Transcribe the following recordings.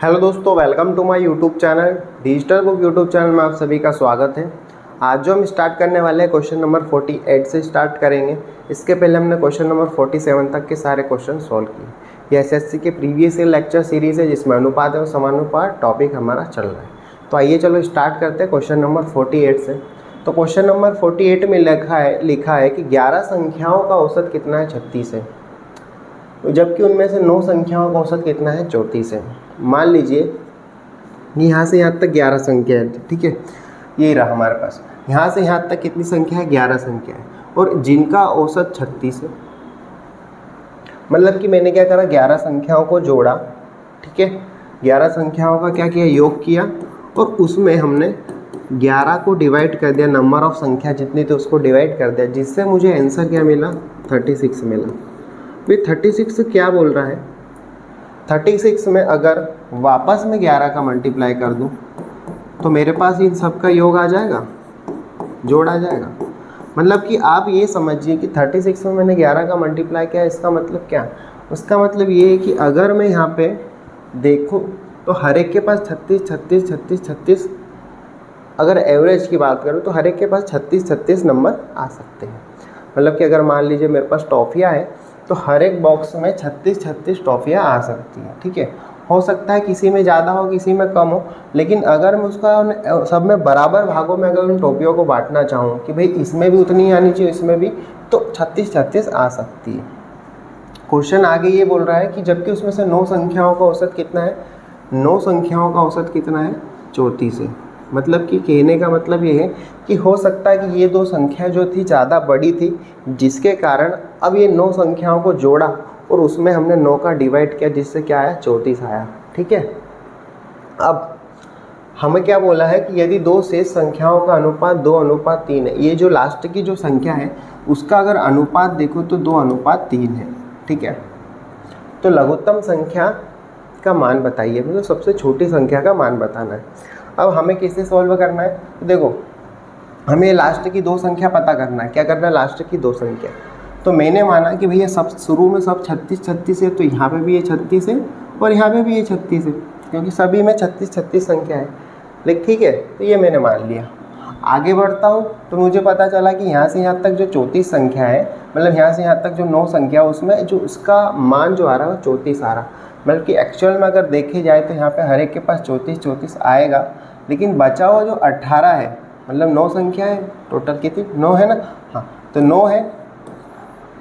Hello दोस्तों, welcome to my YouTube channel digital book YouTube channel में आप सभी का स्वागत है। आज जो हम स्टार्ट करने वाले हैं क्वेश्चन नंबर 48 से स्टार्ट करेंगे। इसके पहले हमने क्वेश्चन नंबर 47 तक के सारे क्वेश्चन सॉल्व किए। ये एसएससी के प्रीवियस ईयर लेक्चर सीरीज़ है जिसमें अनुपात और समानुपात टॉपिक हमारा चल रहा है। तो आइए चलो स्टार्ट करते हैं क्वेश्चन नंबर 48 से। तो क्वेश्चन नंबर 48 में लिखा है कि 11 संख्याओं का औसत कितना है, 36 है, जबकि उनमें से 9 संख्याओं का औसत कितना है, 34 है। मान लीजिए यहाँ से यहाँ तक 11 संख्या है, ठीक है, ये रहा हमारे पास। यहाँ से यहाँ तक कितनी संख्या है, 11 संख्या है, और जिनका औसत 36 है। मतलब कि मैंने क्या करा, 11 संख्याओं को जोड़ा, ठीक है, 11 संख्याओं का क्या किया, योग किया, और उसमें हमने 11 को डिवाइड कर दिया, नंबर ऑफ संख्या जितनी थी उसको डिवाइड कर दिया, जिससे मुझे आंसर क्या मिला, 36 मिला। भाई 36 क्या बोल रहा है, 36 में अगर वापस में 11 का मल्टीप्लाई कर दूं तो मेरे पास इन सब का योग आ जाएगा, जोड़ आ जाएगा। मतलब कि आप ये समझिए कि 36 में मैंने 11 का मल्टीप्लाई किया, इसका मतलब क्या, उसका मतलब ये है कि अगर मैं यहाँ पे देखूँ तो हर एक के पास 36 36 36 36, अगर एवरेज की बात करूँ तो हर एक के पास 36 36 नंबर आ सकते हैं। मतलब कि अगर मान लीजिए मेरे पास टॉफ़ियाँ है तो हर एक बॉक्स में 36 36 टॉफ़ियाँ आ सकती हैं, ठीक है। हो सकता है किसी में ज़्यादा हो, किसी में कम हो, लेकिन अगर मैं उसका सब में बराबर भागों में अगर उन टॉफ़ियों को बांटना चाहूँ कि भाई इसमें भी उतनी ही आनी चाहिए, इसमें भी, तो 36 36 आ सकती है। क्वेश्चन आगे ये बोल रहा है कि जबकि उसमें से 9 संख्याओं का औसत कितना है, 9 संख्याओं का औसत कितना है, 34 है। मतलब कि कहने का मतलब ये है कि हो सकता है कि ये 2 संख्या जो थी ज़्यादा बड़ी थी, जिसके कारण अब ये 9 संख्याओं को जोड़ा और उसमें हमने 9 का डिवाइड किया, जिससे क्या आया, 34 आया, ठीक है। अब हमें क्या बोला है कि यदि 2 शेष संख्याओं का अनुपात 2:3 है, ये जो लास्ट की जो संख्या है उसका अगर अनुपात देखो तो 2:3 है, ठीक है। तो लघुत्तम संख्या का मान बताइए, मतलब सबसे छोटी संख्या का मान बताना है। अब हमें कैसे सॉल्व करना है, तो देखो हमें लास्ट की 2 संख्या पता करना है। क्या करना है, लास्ट की 2 संख्या। तो मैंने माना कि भैया सब शुरू में सब 36 36 है, तो यहाँ पे भी ये 36 है और यहाँ पे भी ये 36 है, क्योंकि सभी में 36 36 संख्या है, लेकिन ठीक है, तो ये मैंने मान लिया। आगे बढ़ता हूँ तो मुझे पता चला कि यहाँ से यहाँ तक जो 34 संख्या है, मतलब यहाँ से यहाँ तक जो 9 संख्या, उसमें जो उसका मान जो आ रहा है वो 34 आ रहा। मतलब कि एक्चुअल में अगर देखे जाए तो यहाँ पे हर एक के पास 34 34 आएगा, लेकिन बचा हुआ जो 18 है, मतलब 9 संख्या है, टोटल कितनी, 9 है ना, हाँ, तो 9 है,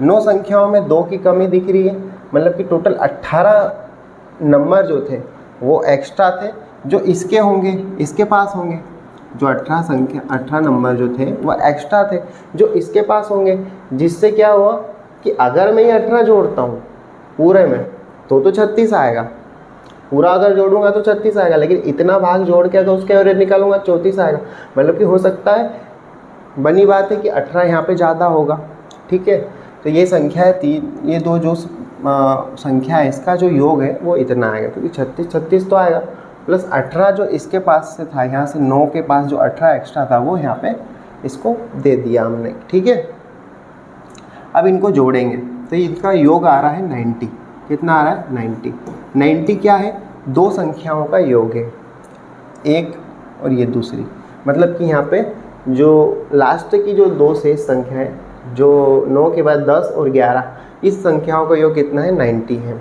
9 संख्याओं में 2 की कमी दिख रही है। मतलब कि टोटल 18 नंबर जो थे वो एक्स्ट्रा थे, जो इसके होंगे, इसके पास होंगे। जो 18 नंबर जो थे वो एक्स्ट्रा थे, जो इसके पास होंगे, जिससे क्या हुआ कि अगर मैं ये 18 जोड़ता हूँ पूरे में तो 36 आएगा, पूरा अगर जोड़ूंगा तो 36 आएगा, लेकिन इतना भाग जोड़ के अगर उसके एवरेज निकालूंगा 34 आएगा। मतलब कि हो सकता है, बनी बात है कि 18 यहाँ पे ज़्यादा होगा, ठीक है। तो ये संख्या है 3, ये 2 जो संख्या है इसका जो योग है वो इतना आएगा, क्योंकि 36 36 तो आएगा, प्लस 18 जो इसके पास से था, यहाँ से 9 के पास जो 18 एक्स्ट्रा था वो यहाँ पे इसको दे दिया हमने, ठीक है। अब इनको जोड़ेंगे तो इनका योग आ रहा है 90। कितना आ रहा है, 90। 90 क्या है, 2 संख्याओं का योग है, एक और ये दूसरी। मतलब कि यहाँ पे जो लास्ट की जो 2 शेष संख्या है, जो 9 के बाद 10 और 11, इस संख्याओं का योग कितना है, 90 है,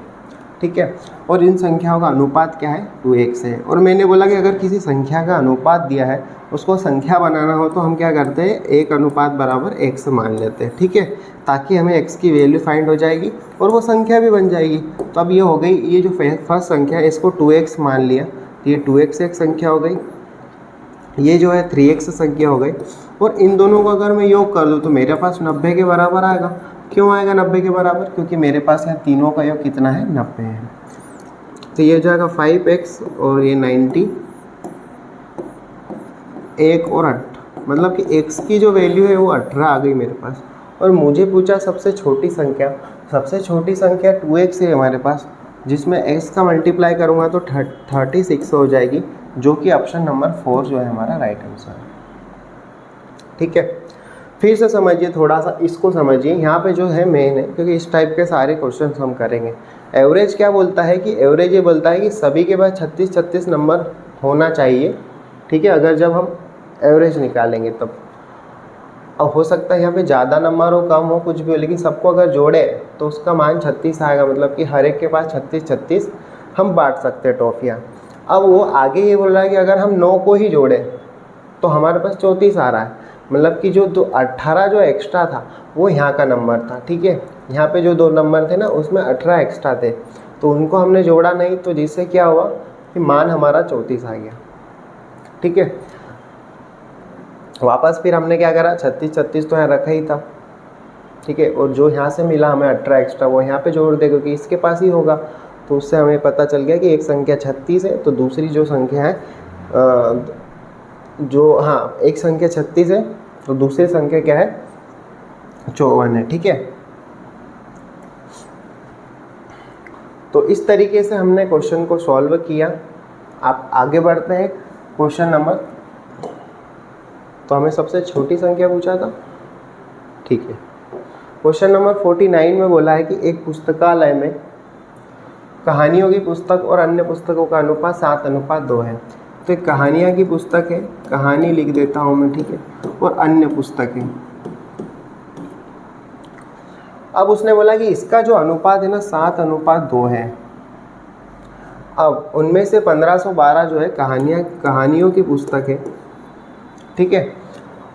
ठीक है। और इन संख्याओं का अनुपात क्या है, 2x है। और मैंने बोला कि अगर किसी संख्या का अनुपात दिया है, उसको संख्या बनाना हो तो हम क्या करते हैं, 1:x मान लेते हैं, ठीक है, ताकि हमें x की वैल्यू फाइंड हो जाएगी और वो संख्या भी बन जाएगी। तो अब ये हो गई, ये जो फर्स्ट संख्या है इसको 2x मान लिया, तो ये 2x एक संख्या हो गई, ये जो है 3x संख्या हो गई, और इन दोनों को अगर मैं योग कर दूँ तो मेरे पास 90 के बराबर आएगा। क्यों आएगा 90 के बराबर, क्योंकि मेरे पास यहाँ तीनों का योग कितना है, 90 है। तो ये जाएगा 5x और ये 90, 1 और 8, मतलब कि x की जो वैल्यू है वो 18 आ गई मेरे पास। और मुझे पूछा सबसे छोटी संख्या, सबसे छोटी संख्या 2x है हमारे पास, जिसमें x का मल्टीप्लाई करूँगा तो 36 हो जाएगी, जो कि ऑप्शन नंबर 4 जो है हमारा राइट आंसर है, ठीक है। फिर से समझिए, थोड़ा सा इसको समझिए, यहाँ पे जो है मेन है, क्योंकि इस टाइप के सारे क्वेश्चन हम करेंगे। एवरेज क्या बोलता है कि एवरेज ये बोलता है कि सभी के पास 36 नंबर होना चाहिए, ठीक है, अगर जब हम एवरेज निकालेंगे तब। अब हो सकता है यहाँ पे ज़्यादा नंबर हो, कम हो, कुछ भी हो, लेकिन सबको अगर जोड़े तो उसका मान 36 आएगा, मतलब कि हर एक के पास 36 हम बांट सकते हैं टॉफ़ियाँ। अब वो आगे ये बोल रहा है कि अगर हम 9 को ही जोड़े तो हमारे पास 34 आ रहा है, मतलब कि जो 18 जो एक्स्ट्रा था वो यहाँ का नंबर था, ठीक है। यहाँ पे जो 2 नंबर थे ना उसमें 18 एक्स्ट्रा थे, तो उनको हमने जोड़ा नहीं, तो जिससे क्या हुआ कि मान हमारा 34 आ गया, ठीक है। वापस फिर हमने क्या करा, 36 तो यहाँ रखा ही था, ठीक है, और जो यहाँ से मिला हमें 18 एक्स्ट्रा वो यहाँ पे जोड़ दे, क्योंकि इसके पास ही होगा। तो उससे हमें पता चल गया कि एक संख्या 36 है, तो दूसरी जो संख्या है एक संख्या 36 है, तो दूसरी संख्या क्या है, 54 है, ठीक है। तो इस तरीके से हमने क्वेश्चन को सॉल्व किया। आप आगे बढ़ते हैं क्वेश्चन नंबर, तो हमें सबसे छोटी संख्या पूछा था, ठीक है। क्वेश्चन नंबर 49 में बोला है कि एक पुस्तकालय में कहानियों की पुस्तक और अन्य पुस्तकों का अनुपात 7:2 है। तो एक कहानियाँ की पुस्तक है, कहानी लिख देता हूँ मैं, ठीक है, और अन्य पुस्तक है। अब उसने बोला कि इसका जो अनुपात है ना 7:2 है। अब उनमें से 1512 जो है कहानियों की पुस्तक है, ठीक है,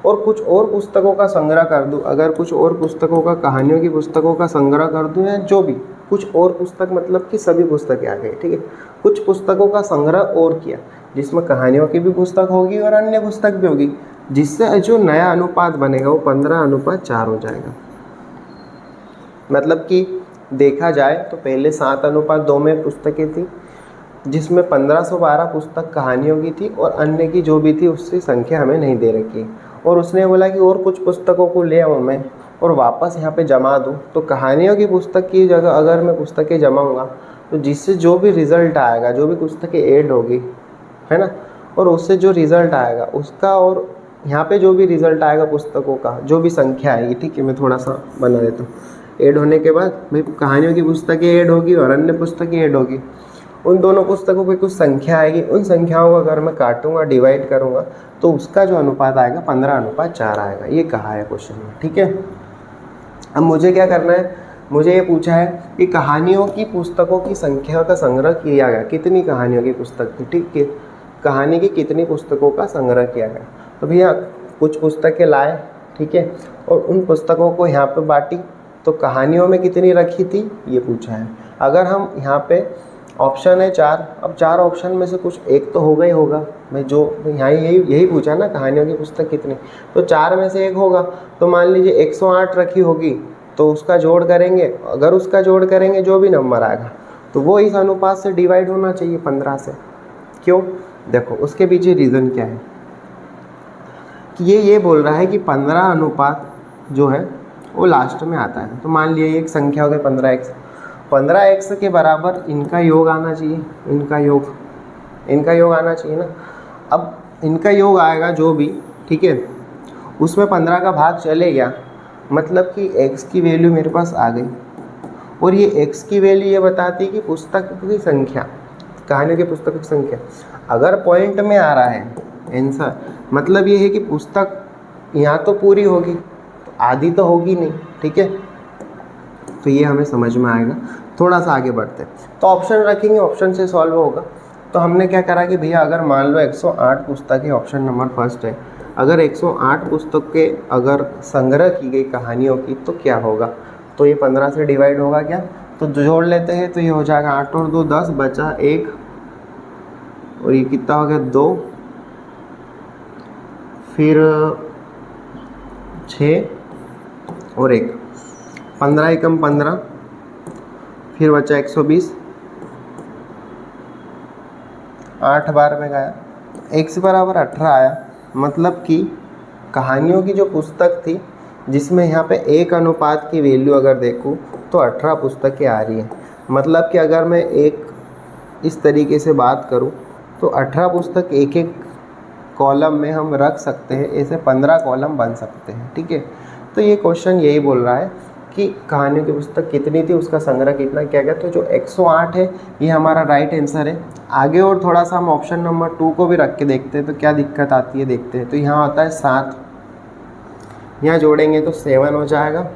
और कुछ और पुस्तकों का संग्रह कर दूं, अगर कुछ और पुस्तकों का, कहानियों की पुस्तकों का संग्रह कर दूं, या जो भी कुछ और पुस्तक, मतलब कि सभी पुस्तकें आ गई, ठीक है, कुछ पुस्तकों का संग्रह और किया जिसमें कहानियों की भी पुस्तक होगी और अन्य पुस्तक भी होगी, जिससे जो नया अनुपात बनेगा वो 15:4 हो जाएगा। मतलब कि देखा जाए तो पहले 7:2 में पुस्तकें थी, जिसमें 1512 पुस्तक कहानियों की थी और अन्य की जो भी थी उसकी संख्या हमें नहीं दे रखी। और उसने बोला कि और कुछ पुस्तकों को ले आऊँ मैं और वापस यहाँ पे जमा दूँ, तो कहानियों की पुस्तक की जगह अगर मैं पुस्तकें जमाऊँगा तो जिससे जो भी रिज़ल्ट आएगा, जो भी पुस्तकें ऐड होगी, है ना, और उससे जो रिज़ल्ट आएगा उसका, और यहाँ पे जो भी रिज़ल्ट आएगा पुस्तकों का, जो भी संख्या आएगी, ठीक है, मैं थोड़ा सा बना देता हूँ। ऐड होने के बाद भाई कहानियों की पुस्तकें ऐड होगी और अन्य पुस्तकें ऐड होगी, उन दोनों पुस्तकों की कुछ संख्या आएगी, उन संख्याओं को अगर मैं काटूंगा, डिवाइड करूंगा, तो उसका जो अनुपात आएगा 15:4 आएगा। ये कहा है क्वेश्चन में, ठीक है। अब मुझे क्या करना है, मुझे ये पूछा है कि कहानियों की पुस्तकों की संख्या का संग्रह किया गया, कितनी कहानियों की पुस्तक थी, ठीक है, कहानी की कितनी पुस्तकों का संग्रह किया गया। तो भैया कुछ पुस्तकें लाए, ठीक है, और उन पुस्तकों को यहाँ पे बांटी, तो कहानियों में कितनी रखी थी ये पूछा है। अगर हम यहाँ पे ऑप्शन है 4, अब 4 ऑप्शन में से कुछ एक तो होगा ही होगा, मैं जो यहाँ यही पूछा ना, कहानियों की पुस्तक कितनी, तो 4 में से एक होगा। तो मान लीजिए 108 रखी होगी, तो उसका जोड़ करेंगे, अगर उसका जोड़ करेंगे जो भी नंबर आएगा तो वो इस अनुपात से डिवाइड होना चाहिए 15 से। क्यों, देखो उसके पीछे रीज़न क्या है कि ये बोल रहा है कि 15 अनुपात जो है वो लास्ट में आता है। तो मान लिया एक संख्या हो गई 15x के बराबर इनका योग आना चाहिए, इनका योग आना चाहिए ना। अब इनका योग आएगा जो भी, ठीक है, उसमें 15 का भाग चले गया, मतलब कि x की वैल्यू मेरे पास आ गई, और ये x की वैल्यू ये बताती है कि पुस्तक की संख्या, कहानियों की पुस्तक की संख्या। अगर पॉइंट में आ रहा है आंसर, मतलब ये है कि पुस्तक यहाँ तो पूरी होगी, तो आधी तो होगी नहीं, ठीक है। तो ये हमें समझ में आएगा। थोड़ा सा आगे बढ़ते हैं, तो ऑप्शन रखेंगे, ऑप्शन से सॉल्व होगा। तो हमने क्या करा कि भैया अगर मान लो 108 पुस्तकें, ऑप्शन नंबर फर्स्ट है, अगर 108 पुस्तकें अगर संग्रह की गई कहानियों की तो क्या होगा, तो ये 15 से डिवाइड होगा क्या, तो जोड़ लेते हैं, तो ये हो जाएगा 8 और 2 10, बचा 1, और ये कितना हो गया 2, फिर 6 और 1, 15 एकम 15, फिर बचा 120, 8 बार में गया, x बराबर 18 आया। मतलब कि कहानियों की जो पुस्तक थी, जिसमें यहाँ पे 1 अनुपात की वैल्यू अगर देखूँ तो 18 पुस्तकें आ रही हैं। मतलब कि अगर मैं एक इस तरीके से बात करूँ तो 18 पुस्तक एक कॉलम में हम रख सकते हैं, ऐसे 15 कॉलम बन सकते हैं, ठीक है। तो ये क्वेश्चन यही बोल रहा है कि कहानियों की पुस्तक कितनी थी, उसका संग्रह कितना किया गया। तो जो 108 है ये हमारा राइट आंसर है। आगे और थोड़ा सा हम ऑप्शन नंबर 2 को भी रख के देखते हैं तो क्या दिक्कत आती है, देखते हैं। तो यहाँ आता है 7, यहाँ जोड़ेंगे तो 7 हो जाएगा,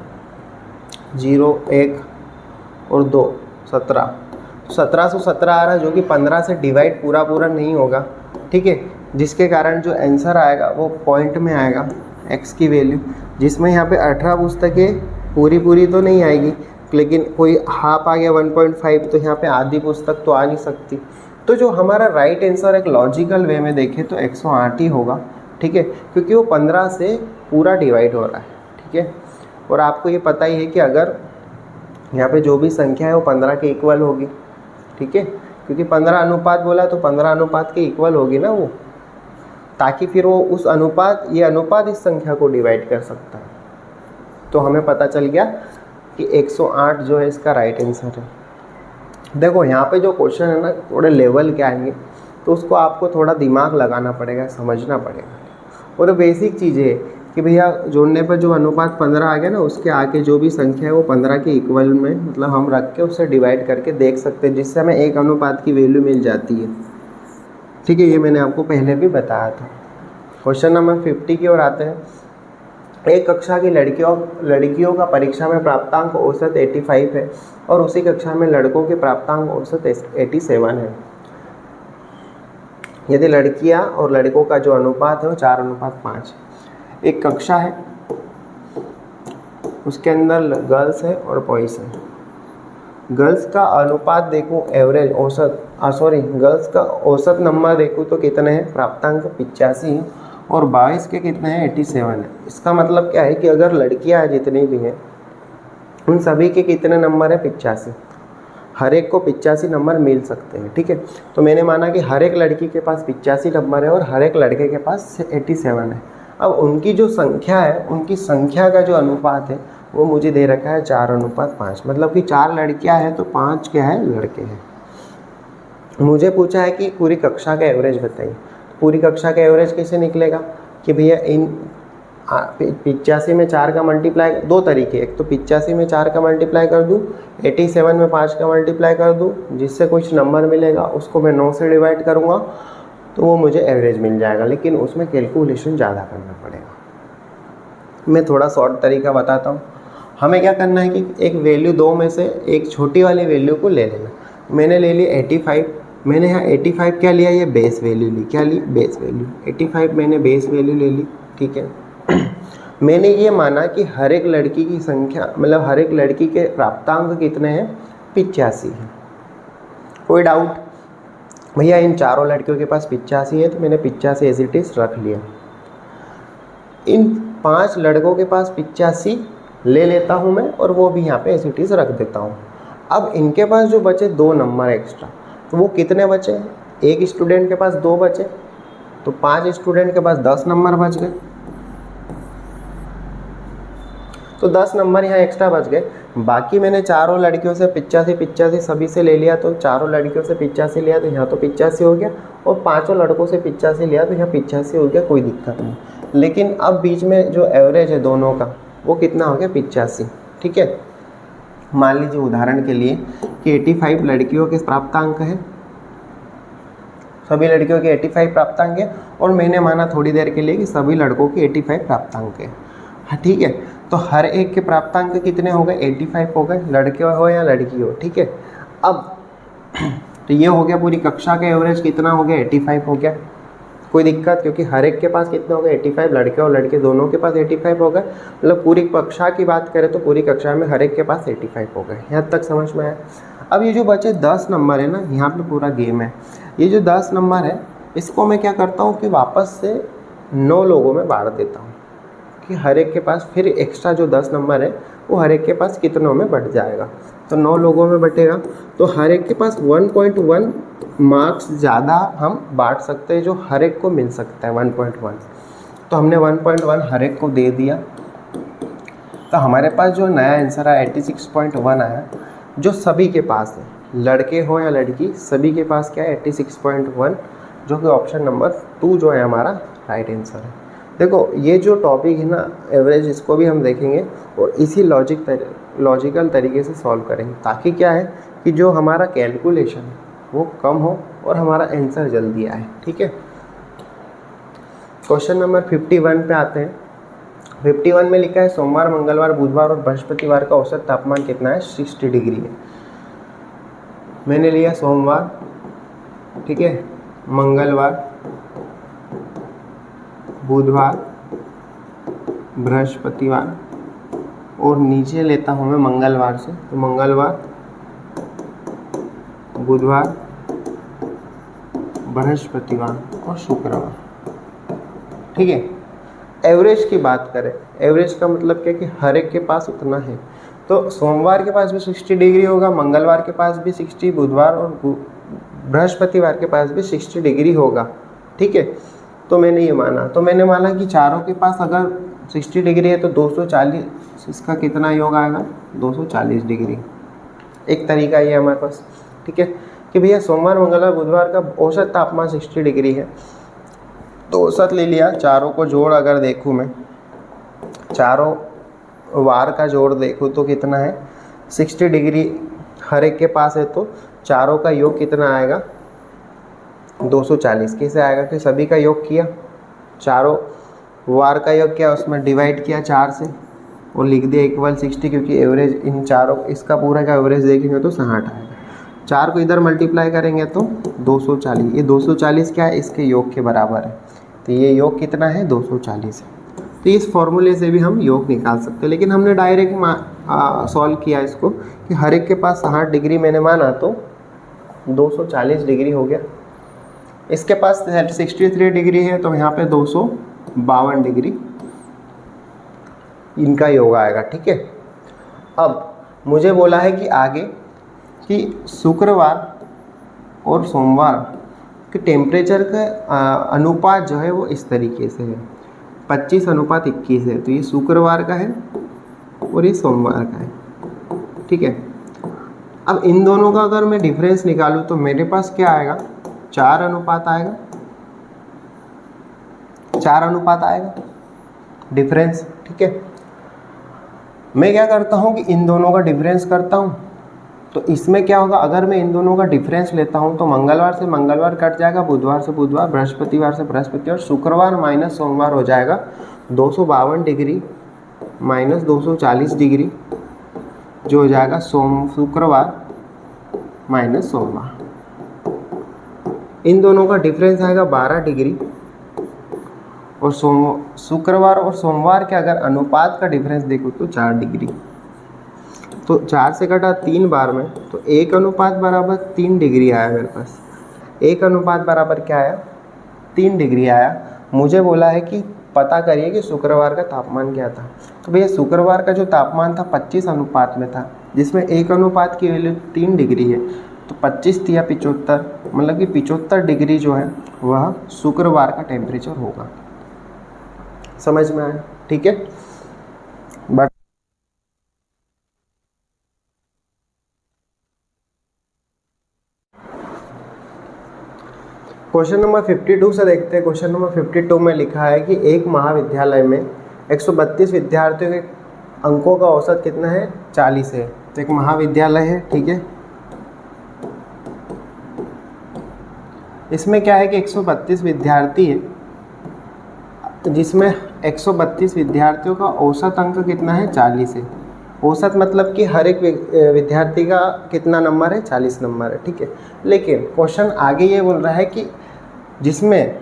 0 1 और 2 17, 1717 आ रहा है, जो कि 15 से डिवाइड पूरा नहीं होगा, ठीक है। जिसके कारण जो आंसर आएगा वो पॉइंट में आएगा x की वैल्यू, जिसमें यहाँ पे 18 पुस्तकें पूरी तो नहीं आएगी, लेकिन कोई हाफ आ गया 1.5, तो यहाँ पे आधी पुस्तक तो आ नहीं सकती। तो जो हमारा राइट आंसर एक लॉजिकल वे में देखें तो 108 ही होगा, ठीक है, क्योंकि वो 15 से पूरा डिवाइड हो रहा है, ठीक है। और आपको ये पता ही है कि अगर यहाँ पे जो भी संख्या है वो 15 के इक्वल होगी, ठीक है, क्योंकि 15 अनुपात बोला तो 15 अनुपात के इक्वल होगी ना वो, ताकि फिर वो उस अनुपात, ये अनुपात इस संख्या को डिवाइड कर सकता है। तो हमें पता चल गया कि 108 जो है इसका राइट आंसर है। देखो यहाँ पे जो क्वेश्चन है ना, थोड़े लेवल के आएंगे तो उसको आपको थोड़ा दिमाग लगाना पड़ेगा, समझना पड़ेगा। और बेसिक चीज़ें है कि भैया जोड़ने पर जो अनुपात 15 आ गया ना, उसके आगे जो भी संख्या है वो 15 के इक्वल में मतलब हम रख के उससे डिवाइड करके देख सकते हैं, जिससे हमें एक अनुपात की वैल्यू मिल जाती है, ठीक है। ये मैंने आपको पहले भी बताया था। क्वेश्चन नंबर 50 की ओर आते हैं। एक कक्षा की लड़कियों का परीक्षा में प्राप्तांक औसत 85 है और उसी कक्षा में लड़कों के प्राप्तांक औसत 87 है। यदि लड़कियां और लड़कों का जो अनुपात है वो 4:5। एक कक्षा है, उसके अंदर गर्ल्स है और बॉयज़ है। गर्ल्स का अनुपात देखूं, एवरेज औसत गर्ल्स का औसत नंबर देखूं तो कितने हैं, प्राप्तांक 85 है और बॉयज़ के कितने हैं, 87 है। इसका मतलब क्या है कि अगर लड़कियां जितनी भी हैं उन सभी के कितने नंबर है, 85। हर एक को 85 नंबर मिल सकते हैं, ठीक है। तो मैंने माना कि हर एक लड़की के पास 85 नंबर है और हर एक लड़के के पास 87 है। अब उनकी जो संख्या है, उनकी संख्या का जो अनुपात है वो मुझे दे रखा है 4:5, मतलब कि 4 लड़कियां हैं तो 5 क्या है, लड़के हैं। मुझे पूछा है कि पूरी कक्षा का एवरेज बताइए। पूरी कक्षा का एवरेज कैसे निकलेगा कि भैया इन 85 में 4 का मल्टीप्लाई, दो तरीके, एक तो 85 में 4 का मल्टीप्लाई कर दूँ, 87 में 5 का मल्टीप्लाई कर दूँ, जिससे कुछ नंबर मिलेगा, उसको मैं 9 से डिवाइड करूँगा तो वो मुझे एवरेज मिल जाएगा, लेकिन उसमें कैलकुलेशन ज़्यादा करना पड़ेगा। मैं थोड़ा शॉर्ट तरीका बताता हूँ। हमें क्या करना है कि एक वैल्यू, दो में से एक छोटी वाली वैल्यू को ले लेना। मैंने ले ली 85, मैंने यहाँ 85 क्या लिया, ये बेस वैल्यू ली, क्या ली, बेस वैल्यू। 85 मैंने बेस वैल्यू ले ली, ठीक है। मैंने ये माना कि हर एक लड़की की संख्या, मतलब हर एक लड़की के प्राप्तांक कितने हैं, 85 है। कोई डाउट? भैया इन चारों लड़कियों के पास 85 है तो मैंने 85 एज इट इज रख लिया। इन 5 लड़कों के पास 85 ले लेता हूँ मैं और वो भी यहाँ पे एज इट इज रख देता हूँ। अब इनके पास जो बचे 2 नंबर एक्स्ट्रा, तो वो कितने बचे, एक स्टूडेंट के पास 2 बचे तो 5 स्टूडेंट के पास 10 नंबर बच गए, तो 10 नंबर यहाँ एक्स्ट्रा बच गए। बाकी मैंने चारों लड़कियों से 85 सभी से ले लिया, तो चारों लड़कियों से 85 लिया तो यहाँ तो 85 हो गया, और 5 लड़कों से 85 लिया तो यहाँ 85 हो गया, कोई दिक्कत नहीं। लेकिन अब बीच में जो एवरेज है दोनों का वो कितना हो गया, 85, ठीक है। मान लीजिए उदाहरण के लिए कि 85 लड़कियों के प्राप्तांक है, सभी लड़कियों के 85 प्राप्तांक है, और मैंने माना थोड़ी देर के लिए कि सभी लड़कों के 85 प्राप्तांक है, हाँ ठीक है। तो हर एक के प्राप्तांक कितने हो गए, 85 हो गए, लड़के हो या लड़की हो, ठीक है। अब तो ये हो गया पूरी कक्षा का एवरेज कितना हो गया, 85 हो गया, कोई दिक्कत, क्योंकि हर एक के पास कितना हो गया, 85, लड़के और लड़के दोनों के पास 85 हो गए। मतलब पूरी कक्षा की बात करें तो पूरी कक्षा में हर एक के पास 85 हो गए। यहाँ तक समझ में आया। अब ये जो बचे 10 नंबर है ना, यहाँ पे पूरा गेम है। ये जो 10 नंबर है इसको मैं क्या करता हूँ कि वापस से 9 लोगों में बांट देता हूँ, कि हर एक के पास फिर एक्स्ट्रा जो 10 नंबर है वो हर एक के पास कितनों में बट जाएगा, तो 9 लोगों में बटेगा, तो हर एक के पास 1.1 मार्क्स ज़्यादा हम बांट सकते हैं, जो हर एक को मिल सकता है 1.1। तो हमने 1.1 हर एक को दे दिया, तो हमारे पास जो नया आंसर आया 86.1 आया, जो सभी के पास है, लड़के हो या लड़की, सभी के पास क्या है 86.1, जो कि ऑप्शन नंबर 2 जो है हमारा राइट आंसर है। देखो ये जो टॉपिक है ना एवरेज, इसको भी हम देखेंगे और इसी लॉजिकल तरीके से सॉल्व करेंगे, ताकि क्या है कि जो हमारा कैलकुलेशन है वो कम हो और हमारा आंसर जल्दी आए। ठीक है, क्वेश्चन नंबर 51 पे आते हैं। 51 में लिखा है सोमवार, मंगलवार, बुधवार और बृहस्पतिवार का औसत तापमान कितना है? 60 डिग्री है। मैंने लिया सोमवार, ठीक है, मंगलवार, बुधवार, बृहस्पतिवार और नीचे लेता हूँ मैं मंगलवार से, तो मंगलवार, बुधवार, बृहस्पतिवार और शुक्रवार। ठीक है, एवरेज की बात करें, एवरेज का मतलब क्या कि हर एक के पास उतना है। तो सोमवार के पास भी 60 डिग्री होगा, मंगलवार के पास भी 60, बुधवार और बृहस्पतिवार के पास भी 60 डिग्री होगा। ठीक है, तो मैंने ये माना, तो मैंने माना कि चारों के पास अगर 60 डिग्री है तो 240 इसका कितना योग आएगा? 240 डिग्री। एक तरीका ये है हमारे पास, ठीक है, कि भैया सोमवार, मंगलवार, बुधवार का औसत तापमान 60 डिग्री है, तो औसत ले लिया। चारों को जोड़ अगर देखूँ मैं, चारों वार का जोड़ देखूँ तो कितना है? 60 डिग्री हर एक के पास है, तो चारों का योग कितना आएगा? 240। कैसे आएगा कि सभी का योग किया, चारों वार का योग किया, उसमें डिवाइड किया 4 से और लिख दिया इक्वल 60, क्योंकि एवरेज इन चारों, इसका पूरा का एवरेज देखेंगे तो 60 आएगा। 4 को इधर मल्टीप्लाई करेंगे तो 240, ये 240 क्या है? इसके योग के बराबर है, तो ये योग कितना है? 240 है। तो इस फॉर्मूले से भी हम योग निकाल सकते हैं, लेकिन हमने डायरेक्ट सॉल्व किया इसको कि हर एक के पास 60 डिग्री मैंने माना, तो 240 डिग्री हो गया। इसके पास 63 डिग्री है, तो यहाँ पे 252 डिग्री इनका योग आएगा। ठीक है, अब मुझे बोला है कि आगे कि शुक्रवार और सोमवार के टेम्परेचर का अनुपात जो है वो इस तरीके से है, 25:21 है। तो ये शुक्रवार का है और ये सोमवार का है। ठीक है, अब इन दोनों का अगर मैं डिफरेंस निकालूं तो मेरे पास क्या आएगा? 4 अनुपात आएगा, 4 अनुपात आएगा डिफरेंस। ठीक है, मैं क्या करता हूँ कि इन दोनों का डिफरेंस करता हूँ, तो इसमें क्या होगा? अगर मैं इन दोनों का डिफरेंस लेता हूँ तो मंगलवार से मंगलवार कट जाएगा, बुधवार से बुधवार, बृहस्पतिवार से बृहस्पतिवार, शुक्रवार माइनस सोमवार हो जाएगा 252 डिग्री माइनस 240 डिग्री, जो हो जाएगा शुक्रवार माइनस सोमवार। इन दोनों का डिफरेंस आएगा 12 डिग्री, और शुक्रवार और सोमवार के अगर अनुपात का डिफरेंस देखो तो 4 डिग्री। तो 4 से कटा 3 बार में, तो 1 अनुपात बराबर 3 डिग्री आया मेरे पास। 1 अनुपात बराबर क्या आया? 3 डिग्री आया। मुझे बोला है कि पता करिए कि शुक्रवार का तापमान क्या था। तो भैया शुक्रवार का जो तापमान था 25 अनुपात में था, जिसमें 1 अनुपात की वैल्यू 3 डिग्री है, तो 25 या 75, मतलब कि 75 डिग्री जो है वह शुक्रवार का टेम्परेचर होगा। समझ में आया? ठीक है, बट क्वेश्चन नंबर 52 से देखते हैं। क्वेश्चन नंबर 52 में लिखा है कि एक महाविद्यालय में 132 विद्यार्थियों के अंकों का औसत कितना है? 40 है। तो एक महाविद्यालय है, ठीक है, इसमें क्या है कि 132 विद्यार्थी है, जिसमें 132 विद्यार्थियों का औसत अंक कितना है? 40 है। औसत मतलब कि हर एक विद्यार्थी का कितना नंबर है? 40 नंबर है। ठीक है, लेकिन क्वेश्चन आगे ये बोल रहा है कि जिसमें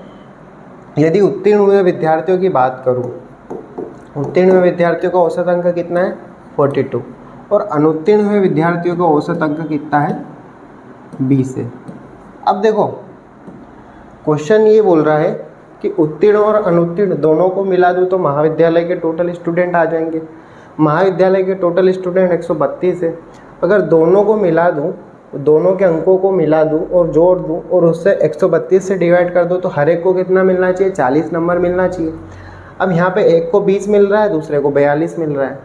यदि उत्तीर्ण हुए विद्यार्थियों की बात करूँ, उत्तीर्ण हुए विद्यार्थियों का औसत अंक कितना है? 42, और अनुत्तीर्ण हुए विद्यार्थियों का औसत अंक कितना है? 20 है। अब देखो क्वेश्चन ये बोल रहा है कि उत्तीर्ण और अनुत्तीर्ण दोनों को मिला दूँ तो महाविद्यालय के टोटल स्टूडेंट आ जाएंगे। महाविद्यालय के टोटल स्टूडेंट 132 है। अगर दोनों को मिला दूँ, दोनों के अंकों को मिला दूँ और जोड़ दूँ और उससे 132 से डिवाइड कर दूँ, तो हर एक को कितना मिलना चाहिए? 40 नंबर मिलना चाहिए। अब यहाँ पे एक को 20 मिल रहा है, दूसरे को 42 मिल रहा है,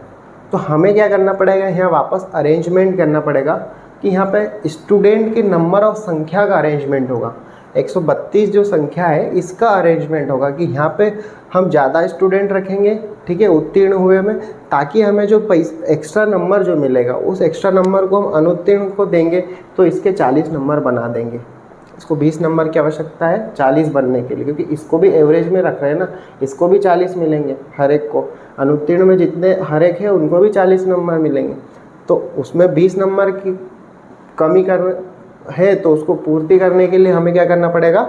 तो हमें क्या करना पड़ेगा? यहाँ वापस अरेंजमेंट करना पड़ेगा कि यहाँ पे स्टूडेंट के नंबर ऑफ संख्या का अरेंजमेंट होगा। 132 जो संख्या है इसका अरेंजमेंट होगा कि यहाँ पे हम ज़्यादा स्टूडेंट रखेंगे, ठीक है, उत्तीर्ण हुए में, ताकि हमें जो एक्स्ट्रा नंबर जो मिलेगा उस एक्स्ट्रा नंबर को हम अनुत्तीर्ण को देंगे तो इसके 40 नंबर बना देंगे। इसको 20 नंबर की आवश्यकता है 40 बनने के लिए, क्योंकि इसको भी एवरेज में रख रहे हैं ना, इसको भी 40 मिलेंगे हर एक को। अनुत्तीर्ण में जितने हर एक है उनको भी 40 नंबर मिलेंगे, तो उसमें 20 नंबर की कमी कर है, तो उसको पूर्ति करने के लिए हमें क्या करना पड़ेगा,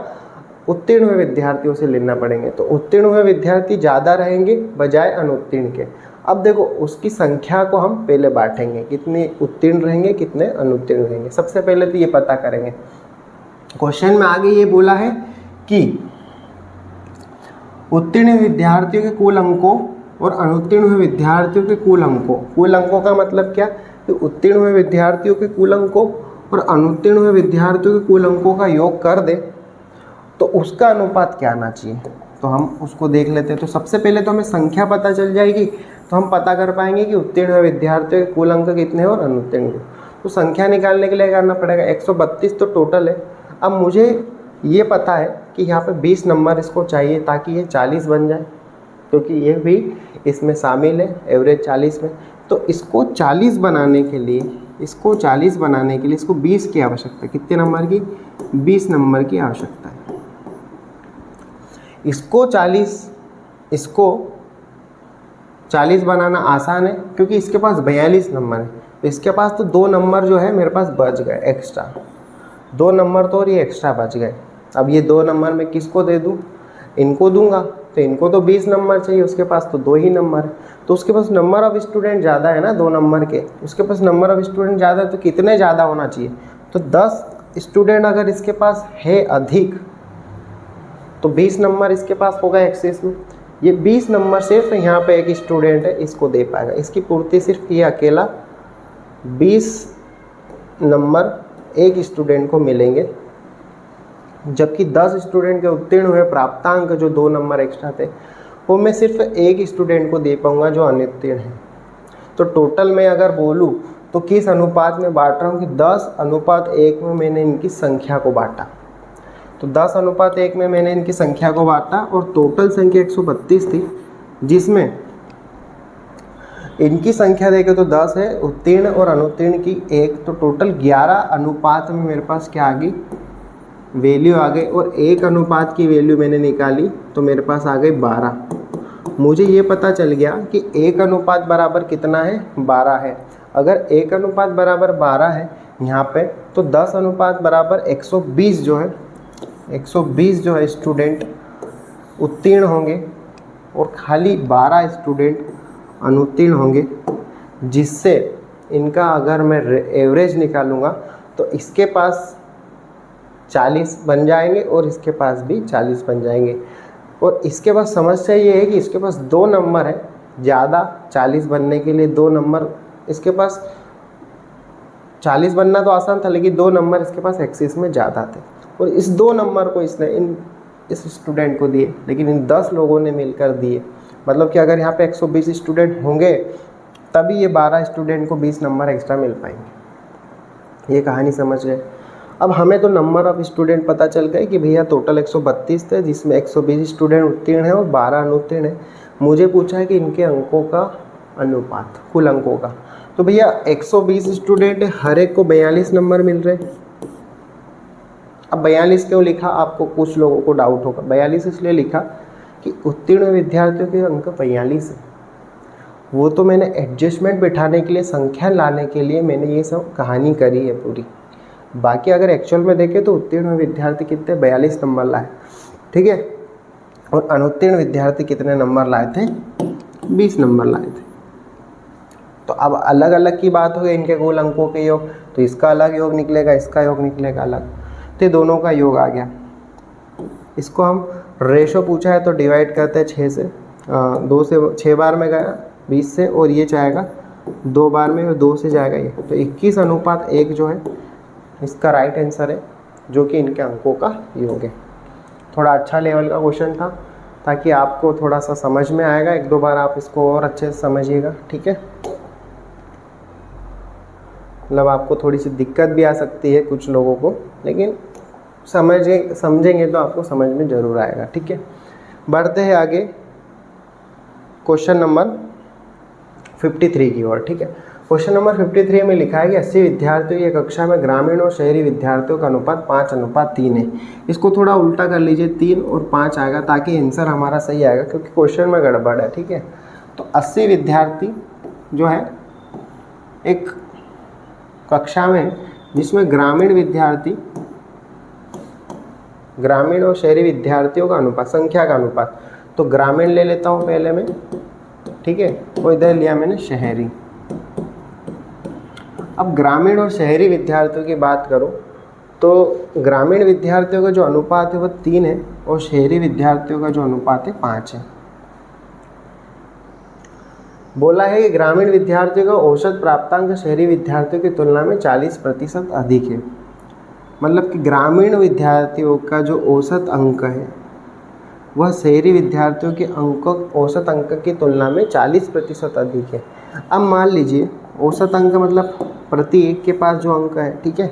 उत्तीर्ण हुए विद्यार्थियों से लेना पड़ेंगे। तो उत्तीर्ण हुए विद्यार्थी ज़्यादा रहेंगे बजाय अनुत्तीर्ण के। अब देखो उसकी संख्या को हम पहले बांटेंगे, कितने उत्तीर्ण रहेंगे कितने अनुत्तीर्ण रहेंगे। सबसे पहले तो ये पता करेंगे, क्वेश्चन में आगे ये बोला है कि उत्तीर्ण विद्यार्थियों के कुल अंकों और अनुत्तीर्ण हुए विद्यार्थियों के कुल अंकों का मतलब क्या, कि उत्तीर्ण हुए विद्यार्थियों के कुल अंकों और अनुत्तीर्ण हुए विद्यार्थियों के कुल अंकों का योग कर दे तो उसका अनुपात क्या आना चाहिए। तो हम उसको देख लेते हैं। तो सबसे पहले तो हमें संख्या पता चल जाएगी, तो हम पता कर पाएंगे कि उत्तीर्ण हुए विद्यार्थियों के कुल अंक कितने हैं और अनुत्तीर्ण के। तो संख्या निकालने के लिए करना पड़ेगा, 132 तो टोटल है। अब मुझे ये पता है कि यहाँ पे 20 नंबर इसको चाहिए ताकि ये 40 बन जाए, क्योंकि ये भी इसमें शामिल है एवरेज 40 में। तो इसको 40 बनाने के लिए इसको 20 की आवश्यकता है। कितने नंबर की, 20 नंबर की आवश्यकता है। इसको 40 बनाना आसान है, क्योंकि इसके पास 42 नंबर है, तो इसके पास तो 2 नंबर जो है मेरे पास बच गए एक्स्ट्रा, 2 नंबर तो और ये एक्स्ट्रा बच गए। अब ये 2 नंबर मैं किसको दे दूँ, इनको दूंगा, तो इनको तो 20 नंबर चाहिए, उसके पास तो 2 ही नंबर है, तो उसके पास नंबर ऑफ स्टूडेंट ज़्यादा है ना, 2 नंबर के, उसके पास नंबर ऑफ स्टूडेंट ज़्यादा है, तो कितने ज़्यादा होना चाहिए, तो 10 स्टूडेंट अगर इसके पास है अधिक तो 20 नंबर इसके पास होगा एक्सेस में। ये 20 नंबर सिर्फ यहाँ पे एक स्टूडेंट है इसको दे पाएगा, इसकी पूर्ति सिर्फ ये अकेला 20 नंबर एक स्टूडेंट को मिलेंगे, जबकि 10 स्टूडेंट के उत्तीर्ण हुए प्राप्तांक जो 2 नंबर एक्स्ट्रा थे वो मैं सिर्फ एक स्टूडेंट को दे पाऊंगा जो अनुत्तीर्ण है। तो टोटल में अगर बोलूँ तो किस अनुपात में बांट रहा हूँ कि 10:1 में मैंने इनकी संख्या को बांटा। तो 10:1 में मैंने इनकी संख्या को बांटा और टोटल संख्या 132 थी, जिसमें इनकी संख्या देखें तो 10 है, उत्तीर्ण और अनुत्तीर्ण की 1, तो टोटल 11 अनुपात में मेरे पास क्या आ गई, वैल्यू आ गई। और 1 अनुपात की वैल्यू मैंने निकाली तो मेरे पास आ गई 12। मुझे ये पता चल गया कि 1 अनुपात बराबर कितना है, 12 है। अगर 1 अनुपात बराबर 12 है यहाँ पे, तो 10 अनुपात बराबर 120 जो है 120 जो है स्टूडेंट उत्तीर्ण होंगे और खाली 12 स्टूडेंट अनुत्तीर्ण होंगे, जिससे इनका अगर मैं एवरेज निकालूंगा तो इसके पास 40 बन जाएंगे और इसके पास भी 40 बन जाएंगे। और इसके पास समस्या ये है कि इसके पास 2 नंबर है ज़्यादा, 40 बनने के लिए 2 नंबर इसके पास, 40 बनना तो आसान था लेकिन 2 नंबर इसके पास एक्सिस में ज़्यादा थे, और इस 2 नंबर को इसने इस स्टूडेंट को दिए, लेकिन इन 10 लोगों ने मिलकर दिए। मतलब कि अगर यहाँ पे 120 स्टूडेंट होंगे तभी ये 12 स्टूडेंट को 20 नंबर एक्स्ट्रा मिल पाएंगे। ये कहानी समझ गए। अब हमें तो नंबर ऑफ स्टूडेंट पता चल गए कि भैया टोटल 132 थे, जिसमें 120 स्टूडेंट उत्तीर्ण हैं और 12 अनुत्तीर्ण हैं। मुझे पूछा है कि इनके अंकों का अनुपात, कुल अंकों का। तो भैया 120 स्टूडेंट है, हर एक को 42 नंबर मिल रहे। अब 42 क्यों लिखा, आपको कुछ लोगों को डाउट होगा। 42 इसलिए लिखा कि उत्तीर्ण विद्यार्थियों के अंक 42 है। वो तो मैंने एडजस्टमेंट बिठाने के लिए, संख्या लाने के लिए मैंने ये सब कहानी करी है पूरी। बाकी अगर एक्चुअल में देखें तो उत्तीर्ण विद्यार्थी कितने 42 नंबर लाए, ठीक है, और अनुत्तीर्ण विद्यार्थी कितने नंबर लाए थे, 20 नंबर लाए थे। तो अब अलग अलग की बात हो गई इनके कुल अंकों के योग, तो इसका अलग योग निकलेगा, इसका योग निकलेगा अलग, तो दोनों का योग आ गया। इसको हम रेशो पूछा है तो डिवाइड करते हैं 6 से, 2 से 6 बार में गया 20 से, और ये जाएगा 2 बार में और 2 से जाएगा ये, तो 21:1 जो है इसका राइट आंसर है, जो कि इनके अंकों का योग है। थोड़ा अच्छा लेवल का क्वेश्चन था, ताकि आपको थोड़ा सा समझ में आएगा। 1-2 बार आप इसको और अच्छे से समझिएगा, ठीक है। मतलब आपको थोड़ी सी दिक्कत भी आ सकती है कुछ लोगों को, लेकिन समझेंगे तो आपको समझ में ज़रूर आएगा। ठीक है, बढ़ते हैं आगे क्वेश्चन नंबर 53 की ओर। ठीक है, क्वेश्चन नंबर 53 में लिखा है कि 80 विद्यार्थियों की कक्षा में ग्रामीण और शहरी विद्यार्थियों का अनुपात 5:3 है। इसको थोड़ा उल्टा कर लीजिए, 3 और 5 आएगा ताकि आंसर हमारा सही आएगा, क्योंकि क्वेश्चन में गड़बड़ है। ठीक है, तो 80 विद्यार्थी जो है एक कक्षा में, जिसमें ग्रामीण और शहरी विद्यार्थियों का अनुपात, संख्या का अनुपात, तो ग्रामीण ले लेता हूँ पहले मैं। ठीक है, और इधर लिया मैंने शहरी। अब ग्रामीण और शहरी विद्यार्थियों की बात करूं तो ग्रामीण विद्यार्थियों का जो अनुपात है वो 3 है और शहरी विद्यार्थियों का जो अनुपात है 5 है। बोला है कि ग्रामीण विद्यार्थियों का औसत प्राप्तांक शहरी विद्यार्थियों की तुलना में 40% अधिक है। मतलब कि ग्रामीण विद्यार्थियों का जो औसत अंक है वह शहरी विद्यार्थियों के औसत अंक की तुलना में 40% अधिक है। अब मान लीजिए औसत अंक मतलब प्रति एक के पास जो अंक है। ठीक है,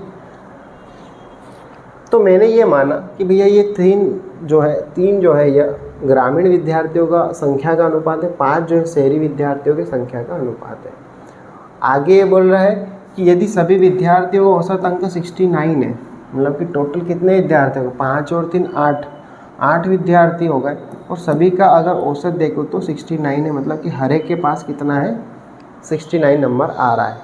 तो मैंने ये माना कि भैया ये 3 जो है यह ग्रामीण विद्यार्थियों का संख्या का अनुपात है, 5 जो है शहरी विद्यार्थियों की संख्या का अनुपात है। आगे ये बोल रहा है कि यदि सभी विद्यार्थियों का औसत अंक 69 है, मतलब कि टोटल कितने विद्यार्थी हो गए, 5 और 3 8 विद्यार्थी हो गए, और सभी का अगर औसत देखो तो 69 है। मतलब कि हर एक के पास कितना है, 69 नंबर आ रहा है।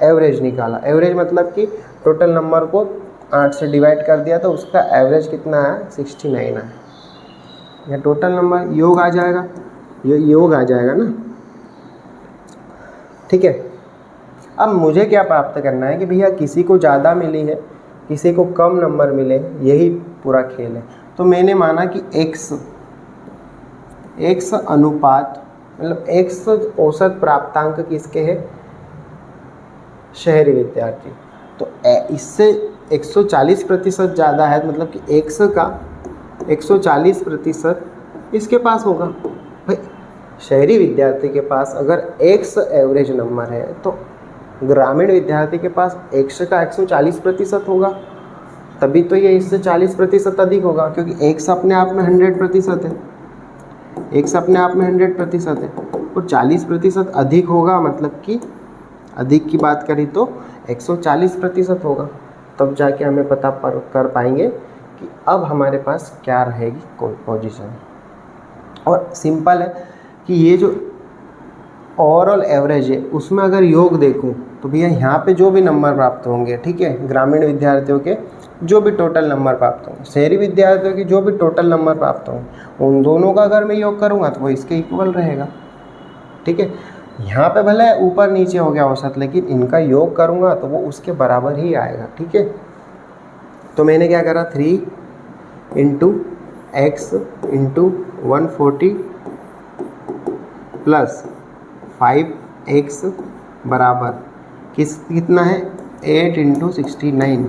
एवरेज निकाला, एवरेज मतलब कि टोटल नंबर को 8 से डिवाइड कर दिया तो उसका एवरेज कितना है, 69 है। या टोटल नंबर योग आ जाएगा, ये योग आ जाएगा ना। ठीक है, अब मुझे क्या प्राप्त करना है कि भैया किसी को ज़्यादा मिली है, किसी को कम नंबर मिले, यही पूरा खेल है। तो मैंने माना कि x अनुपात मतलब x औसत प्राप्तांक किसके है, शहरी विद्यार्थी। तो इससे 140% ज़्यादा है, मतलब कि x का 140% इसके पास होगा। भाई शहरी विद्यार्थी के पास अगर x एवरेज नंबर है तो ग्रामीण विद्यार्थी के पास x का 140% होगा, तभी तो ये इससे 40% अधिक होगा, क्योंकि x अपने आप में 100% है, x अपने आप में 100% है और 40% अधिक होगा, मतलब कि अधिक की बात करी तो 140% होगा। तब जाके हमें पता कर पाएंगे कि अब हमारे पास क्या रहेगी कोई पोजीशन। और सिंपल है कि ये जो ओवरऑल एवरेज है उसमें अगर योग देखूं तो भैया यहाँ पे जो भी नंबर प्राप्त होंगे, ठीक है, ग्रामीण विद्यार्थियों के जो भी टोटल नंबर प्राप्त होंगे, शहरी विद्यार्थियों के जो भी टोटल नंबर प्राप्त होंगे, उन दोनों का अगर मैं योग करूँगा तो वो इसके इक्वल रहेगा। ठीक है, यहाँ पे भले ऊपर नीचे हो गया औसत, लेकिन इनका योग करूँगा तो वो उसके बराबर ही आएगा। ठीक है, तो मैंने क्या करा, 3 × x × 140 प्लस 5x बराबर कितना है, 8 × 69।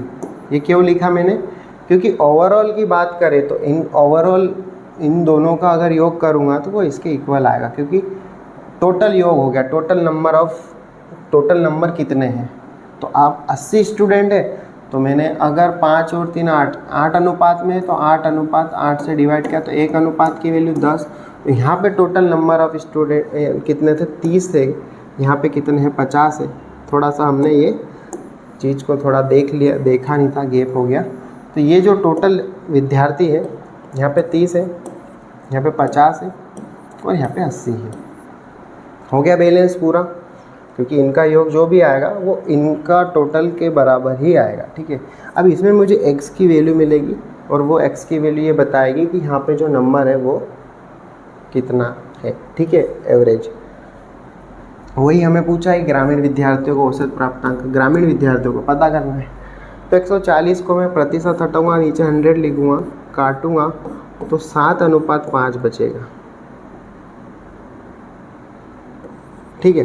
ये क्यों लिखा मैंने, क्योंकि ओवरऑल की बात करें तो इन दोनों का अगर योग करूँगा तो वो इसके इक्वल आएगा, क्योंकि टोटल योग हो गया, टोटल नंबर कितने हैं। तो आप 80 स्टूडेंट है, तो मैंने अगर 5 और 3 8 अनुपात में है तो 8:8 से डिवाइड किया तो 1 अनुपात की वैल्यू 10। तो यहाँ पे टोटल नंबर ऑफ स्टूडेंट कितने थे, 30 थे, यहाँ पे कितने हैं, 50 है। थोड़ा सा हमने ये चीज़ को थोड़ा देखा नहीं था, गैप हो गया। तो ये जो टोटल विद्यार्थी है यहाँ पे 30 है, यहाँ पे 50 है और यहाँ पे 80 है। हो गया बैलेंस पूरा, क्योंकि इनका योग जो भी आएगा वो इनका टोटल के बराबर ही आएगा। ठीक है, अब इसमें मुझे x की वैल्यू मिलेगी और वो x की वैल्यू ये बताएगी कि यहाँ पे जो नंबर है वो कितना है। ठीक है, एवरेज वही हमें पूछा है, ग्रामीण विद्यार्थियों को औसत प्राप्तांक ग्रामीण विद्यार्थियों को पता करना है। तो 140 को मैं प्रतिशत हटाऊँगा, नीचे 100 लिखूँगा, काटूँगा तो 7:5 बचेगा। ठीक है,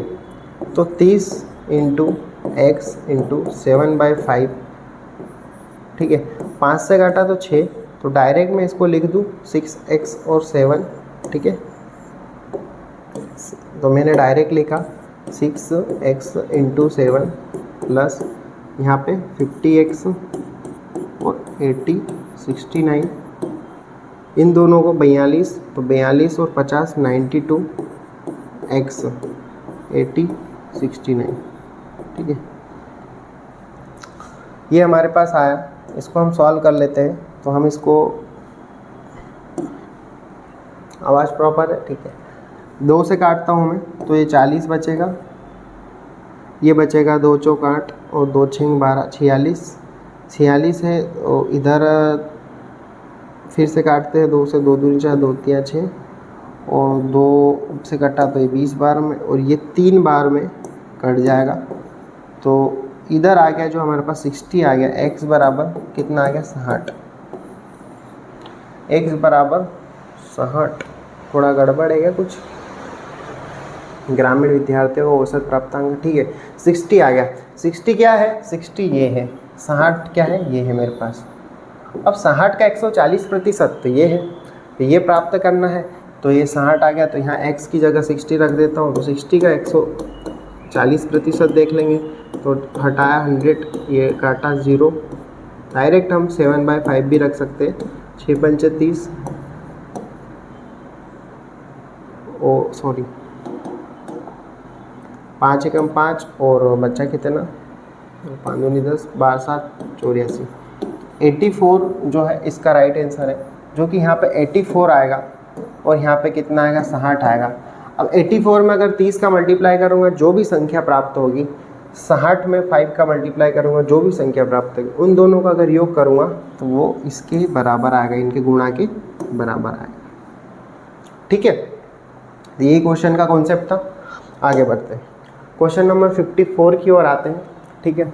तो 30 × x × 7/5। ठीक है, 5 से काटा तो 6, तो डायरेक्ट मैं इसको लिख दूँ 6x और 7। ठीक है, तो मैंने डायरेक्ट लिखा 6x × 7 प्लस यहाँ पे 50x और 80 69, इन दोनों को 42, तो 42 और 50 92 x 80 69, ठीक है। ये हमारे पास आया, इसको हम सॉल्व कर लेते हैं। तो हम इसको, आवाज़ प्रॉपर है, ठीक है। 2 से काटता हूँ मैं, तो ये 40 बचेगा, ये बचेगा 2 चौक 8 और 2 छंग 12 46 है। और इधर फिर से काटते हैं, 2 से 2 दूनी 4 2 3 6 और 2 से कटा तो ये 20 बार में और ये 3 बार में कट जाएगा। तो इधर आ गया जो हमारे पास 60 आ गया। x बराबर कितना आ गया 60, x बराबर 60। थोड़ा गड़बड़ है क्या कुछ, ग्रामीण विद्यार्थियों को औसत प्राप्तांक, ठीक है 60 आ गया। 60 क्या है, 60 ये है, 60 क्या है, ये है मेरे पास। अब 60 का 140% तो ये है, तो ये प्राप्त करना है। तो ये 60 आ गया, तो यहाँ x की जगह 60 रख देता हूँ। तो 60 का 140% देख लेंगे, तो हटाया 100, ये काटा 0। डायरेक्ट हम 7/5 भी रख सकते हैं। 6 पंचे 30, ओ सॉरी 5 एकम 5 और बच्चा कितना, 5 दूनी 10 12 7 84। 84 जो है इसका राइट आंसर है, जो कि यहाँ पे 84 आएगा और यहाँ पे कितना आएगा 60 आएगा। अब 84 में अगर 30 का मल्टीप्लाई करूँगा जो भी संख्या प्राप्त होगी, 60 में 5 का मल्टीप्लाई करूँगा जो भी संख्या प्राप्त होगी, उन दोनों का अगर योग करूँगा तो वो इसके बराबर आएगा, इनके गुणा के बराबर आएगा, ठीक है। यही क्वेश्चन का कॉन्सेप्ट था। आगे बढ़ते हैं, क्वेश्चन नंबर 54 की ओर आते हैं, ठीक है।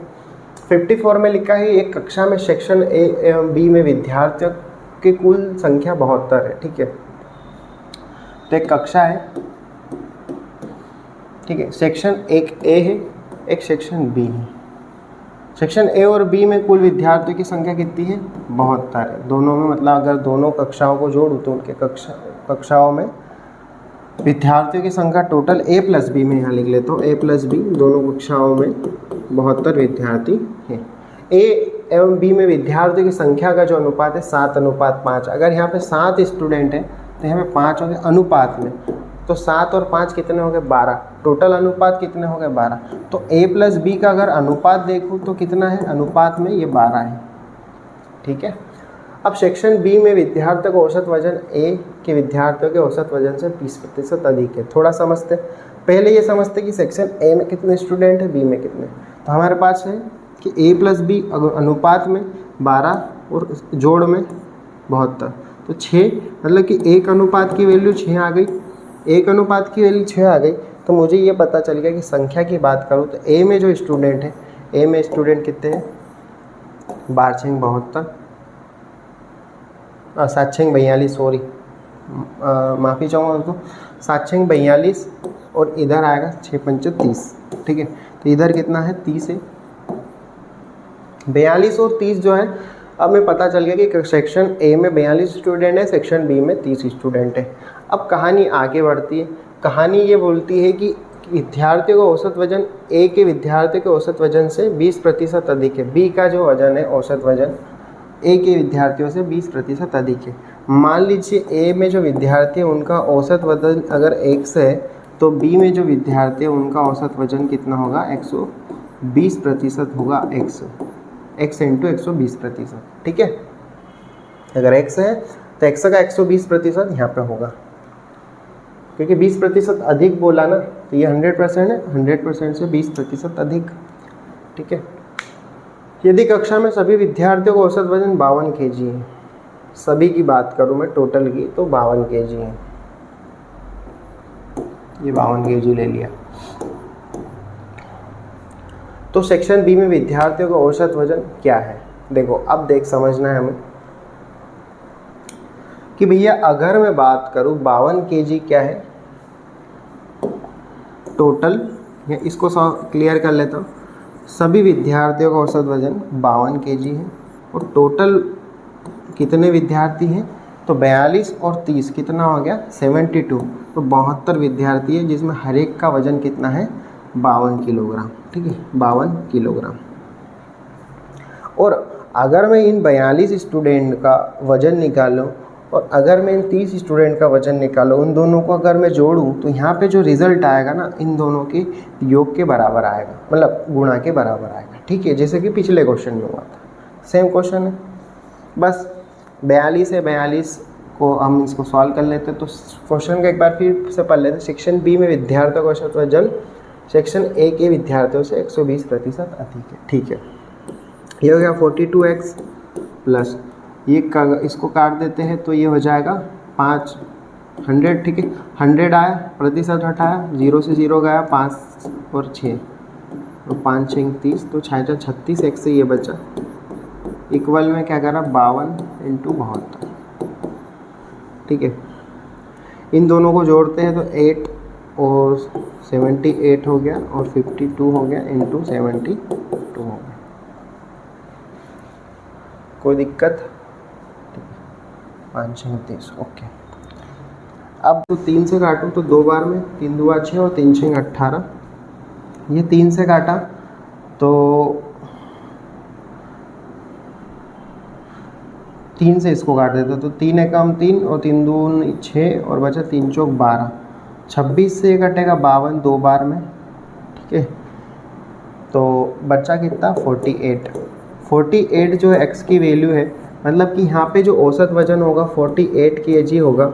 54 में लिखा है एक कक्षा में सेक्शन ए एवं बी में विद्यार्थियों की कुल संख्या 72 है, ठीक है। तो एक कक्षा है, ठीक है, सेक्शन एक ए है, एक सेक्शन बी है। सेक्शन ए और बी में कुल विद्यार्थियों की संख्या कितनी है, 72 है। दोनों में मतलब अगर दोनों कक्षाओं को जोड़ूँ तो उनके कक्षाओं में विद्यार्थियों की संख्या टोटल ए प्लस बी में यहाँ लिख लेता हूँ, ए प्लस बी दोनों कक्षाओं में 72 विद्यार्थी हैं। ए एवं बी में विद्यार्थियों की संख्या का जो अनुपात है 7:5। अगर यहाँ पे 7 स्टूडेंट हैं तो यहाँ पे 5 हो गए अनुपात में, तो 7 और 5 कितने हो गए 12, टोटल अनुपात कितने हो गए 12। तो ए प्लस बी का अगर अनुपात देखूँ तो कितना है, अनुपात में ये 12 है, ठीक है। अब सेक्शन बी में विद्यार्थियों का औसत वजन ए के विद्यार्थियों के औसत वजन से 20% अधिक है। थोड़ा समझते, पहले ये समझते कि सेक्शन ए में कितने स्टूडेंट है, बी में कितने। तो हमारे पास है कि ए प्लस बी अनुपात में 12 और जोड़ में 72, तो 6, मतलब कि एक अनुपात की वैल्यू 6 आ गई, एक अनुपात की वैल्यू 6 आ गई। तो मुझे ये पता चल गया कि संख्या की बात करूँ तो ए में जो स्टूडेंट है, ए में स्टूडेंट कितने हैं, 12 6 72, 7 6 42, सॉरी माफ़ी चाहूँगा दोस्तों, 7 6 42 और इधर आएगा 6 पंचे 30, ठीक है। तो इधर कितना है 30 है, 42 और 30 जो है, अब मैं पता चल गया कि सेक्शन ए में 42 स्टूडेंट है, सेक्शन बी में 30 स्टूडेंट है। अब कहानी आगे बढ़ती है, कहानी ये बोलती है कि विद्यार्थियों का औसत वजन ए के विद्यार्थियों के औसत वजन से 20% अधिक है। बी का जो वजन है, औसत वजन ए के विद्यार्थियों से 20% अधिक है। मान लीजिए ए में जो विद्यार्थी है उनका औसत वजन अगर 100 है, तो बी में जो विद्यार्थी है उनका औसत वजन कितना होगा, 120% होगा। x इंटू 120%, ठीक है। अगर x है तो x का 120% यहाँ पे होगा, क्योंकि 20% अधिक बोला ना, तो ये 100% है, 100% से 20% अधिक, ठीक है। यदि कक्षा में सभी विद्यार्थियों का औसत वजन 52 kg है, सभी की बात करूँ मैं टोटल की, तो 52 kg है, ये 52 kg ले लिया। तो सेक्शन बी में विद्यार्थियों का औसत वजन क्या है, देखो अब समझना है हमें कि भैया अगर मैं बात करूँ 52 kg क्या है टोटल, या इसको क्लियर कर लेता हूँ। सभी विद्यार्थियों का औसत वजन 52 kg है और टोटल कितने विद्यार्थी हैं, तो 42 और 30 कितना हो गया 72, तो 72 विद्यार्थी है, जिसमें हर एक का वजन कितना है 52 किलोग्राम, ठीक है, 52 किलोग्राम। और अगर मैं इन 42 स्टूडेंट का वज़न निकालूं और अगर मैं इन 30 स्टूडेंट का वज़न निकालूं, उन दोनों को अगर मैं जोड़ूं तो यहाँ पे जो रिज़ल्ट आएगा ना, इन दोनों के योग के बराबर आएगा, मतलब गुणा के बराबर आएगा। ठीक है, जैसे कि पिछले क्वेश्चन में हुआ था, सेम क्वेश्चन है। बस 42 है, 42 को हम इसको सॉल्व कर लेते हैं। तो क्वेश्चन को एक बार फिर से पढ़ लेते हैं। सेक्शन बी में विद्यार्थियों का औसत वजन सेक्शन ए के विद्यार्थियों से 120% अधिक है। ठीक है, ये हो गया 42x प्लस ये इसको काट देते हैं तो ये हो जाएगा 500। ठीक है, 100 आया, प्रतिशत हटाया, 0 से 0 गया, 5 और 6 तो 5 6 30, तो 6 36, एक से ये बचा, इक्वल में क्या करा 52 × 72। ठीक है, इन दोनों को जोड़ते हैं तो 8 और 78 हो गया और 52 हो गया इंटू 72 हो गया। कोई दिक्कत? 5 6 30, ओके। अब तो 3 से काटूँ तो 2 बार में, 3 2 6 और 3 6 18। ये 3 से काटा तो 3 से इसको काट देते तो 3 एकम 3 और 3 दून 6 और बचा 3 चौक 12। 26 से कटेगा 52 2 बार में। ठीक है, तो बचा कितना 48। 48 जो है x की वैल्यू है, मतलब कि यहाँ पे जो औसत वजन होगा 48 kg होगा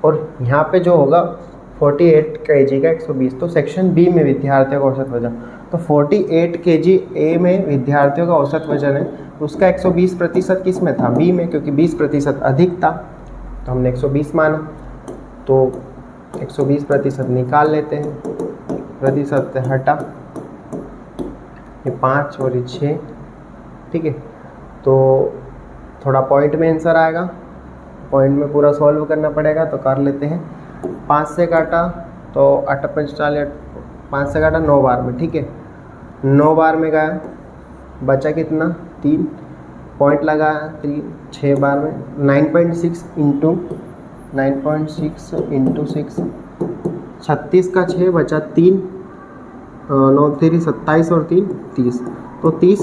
और यहाँ पे जो होगा 48 kg का 120। तो सेक्शन बी में विद्यार्थियों का औसत वजन, तो 48 kg ए में विद्यार्थियों का औसत वजन है, उसका 120% किस में था, बी में, क्योंकि 20% अधिक था तो हमने 120 माना। तो 120% निकाल लेते हैं, प्रतिशत से हटा, ये 5 और ये 6। ठीक है, तो थोड़ा पॉइंट में आंसर आएगा, पॉइंट में पूरा सॉल्व करना पड़ेगा, तो कर लेते हैं। 5 से काटा तो 8 5 40, 5 से काटा 9 बार में। ठीक है, 9 बार में गया, बचा कितना 3, पॉइंट लगाया 3, 6 बार में 9.6 इंटू 9.6 इंटू 6, 36 का 6 बचा 3, 9 3 27 और 3 30, तो 30.6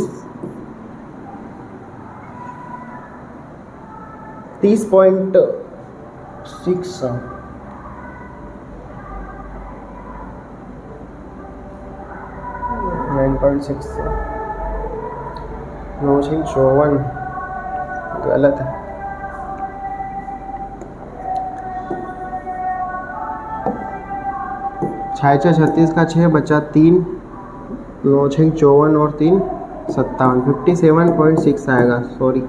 9.6 54 गलत है। छः 36 का 6 बचा 3, 9 6 54 और 3 57, 57.6 आएगा। सॉरी,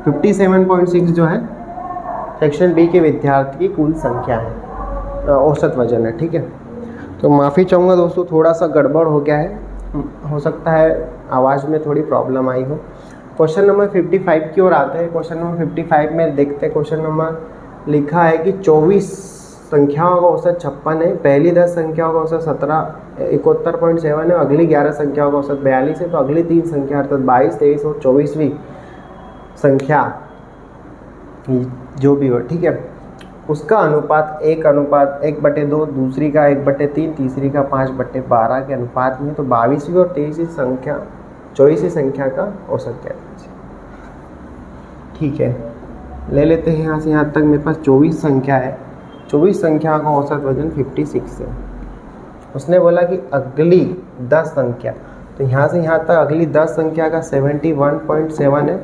57.6 जो है सेक्शन बी के विद्यार्थी की कुल संख्या है, औसत वजन है। ठीक है, तो माफ़ी चाहूँगा दोस्तों, थोड़ा सा गड़बड़ हो गया है, हो सकता है आवाज़ में थोड़ी प्रॉब्लम आई हो। क्वेश्चन नंबर 55 की ओर आते हैं। क्वेश्चन नंबर 55 में देखते हैं, क्वेश्चन नंबर लिखा है कि 24 संख्याओं का औसत 56 है, पहली 10 संख्याओं का औसत 71.7 है, अगली 11 संख्याओं का औसत 42 है, तो अगली 3 संख्या अर्थात 22 23 और 24वीं संख्या जो भी हो, ठीक है, उसका अनुपात 1:2, दूसरी का 1/3, तीसरी का 5/12 के अनुपात में, तो 22वीं और 23वीं संख्या 24वीं संख्या का औसत क्या है। ठीक है, ले लेते हैं यहाँ से यहाँ तक। मेरे पास 24 संख्या है, 24 संख्या का औसत वजन 56 है। उसने बोला कि अगली 10 संख्या, तो यहाँ से यहाँ तक अगली 10 संख्या का 71.7 है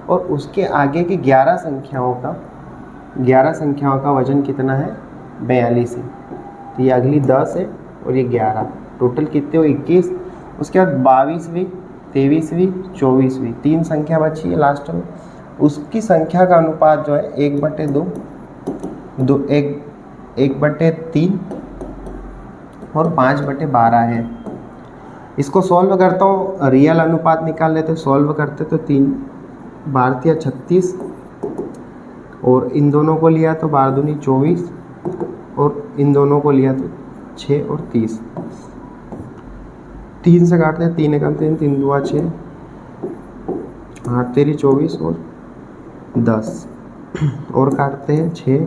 और उसके आगे की 11 संख्याओं का वजन कितना है 42 है। तो ये अगली 10 है और ये 11, टोटल कितने हो 21। उसके बाद 22वीं 23वीं 24वीं 3 संख्या बची है लास्ट में, उसकी संख्या का अनुपात जो है 1/2, 1/3 और 5/12 है। इसको सॉल्व करता हूँ, रियल अनुपात निकाल लेते, सॉल्व करते तो 3 12 36 और इन दोनों को लिया तो 12 दूनी 24 और इन दोनों को लिया तो 6 और 30। 3 से काटते हैं, 3 एकम 3, 3 2 6, 8 3 24 और 10 और काटते हैं 6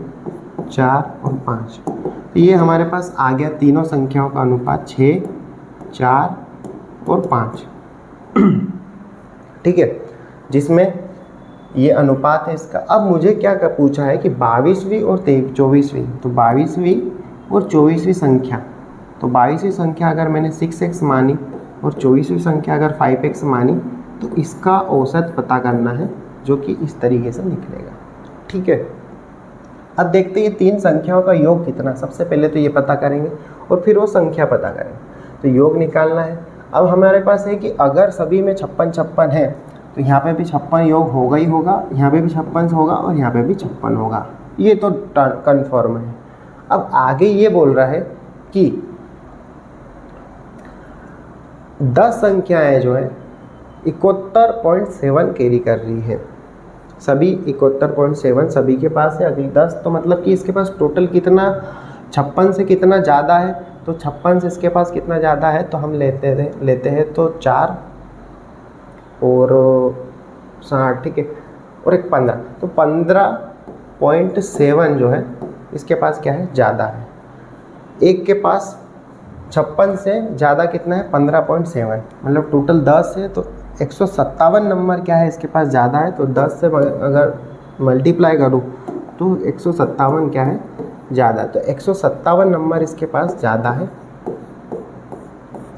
4 और 5। तो ये हमारे पास आ गया तीनों संख्याओं का अनुपात 6 4 और 5। ठीक है, जिसमें ये अनुपात है इसका। अब मुझे क्या पूछा है कि 22वीं और 24वीं, तो 22वीं और 24वीं संख्या, तो 22वीं संख्या अगर मैंने 6x मानी और 24वीं संख्या अगर 5x मानी, तो इसका औसत पता करना है, जो कि इस तरीके से निकलेगा। ठीक है, अब देखते हैं ये तीन संख्याओं का योग कितना। सबसे पहले तो ये पता करेंगे और फिर वो संख्या पता करेंगे, तो योग निकालना है। अब हमारे पास है कि अगर सभी में 56 है, तो यहाँ पे भी 56 योग होगा ही होगा, यहाँ पे भी 56 होगा और यहाँ पे भी 56 होगा, ये तो कन्फर्म है। अब आगे ये बोल रहा है कि 10 संख्याएं जो है 71.7 कैरी कर रही है, सभी 71.7 सभी के पास है। अगली 10, तो मतलब कि इसके पास टोटल कितना, 56 से कितना ज़्यादा है, तो 56 से इसके पास कितना ज़्यादा है, तो हम लेते हैं तो 4 और 60, ठीक है, और एक 15, तो 15.7 जो है इसके पास क्या है, ज़्यादा है। एक के पास 56 से ज़्यादा कितना है, 15.7, मतलब टोटल 10 है, तो 157 नंबर क्या है इसके पास ज़्यादा है। तो 10 से अगर मल्टीप्लाई करूँ तो 157 क्या है, ज़्यादा, तो 157 नंबर इसके पास ज़्यादा है।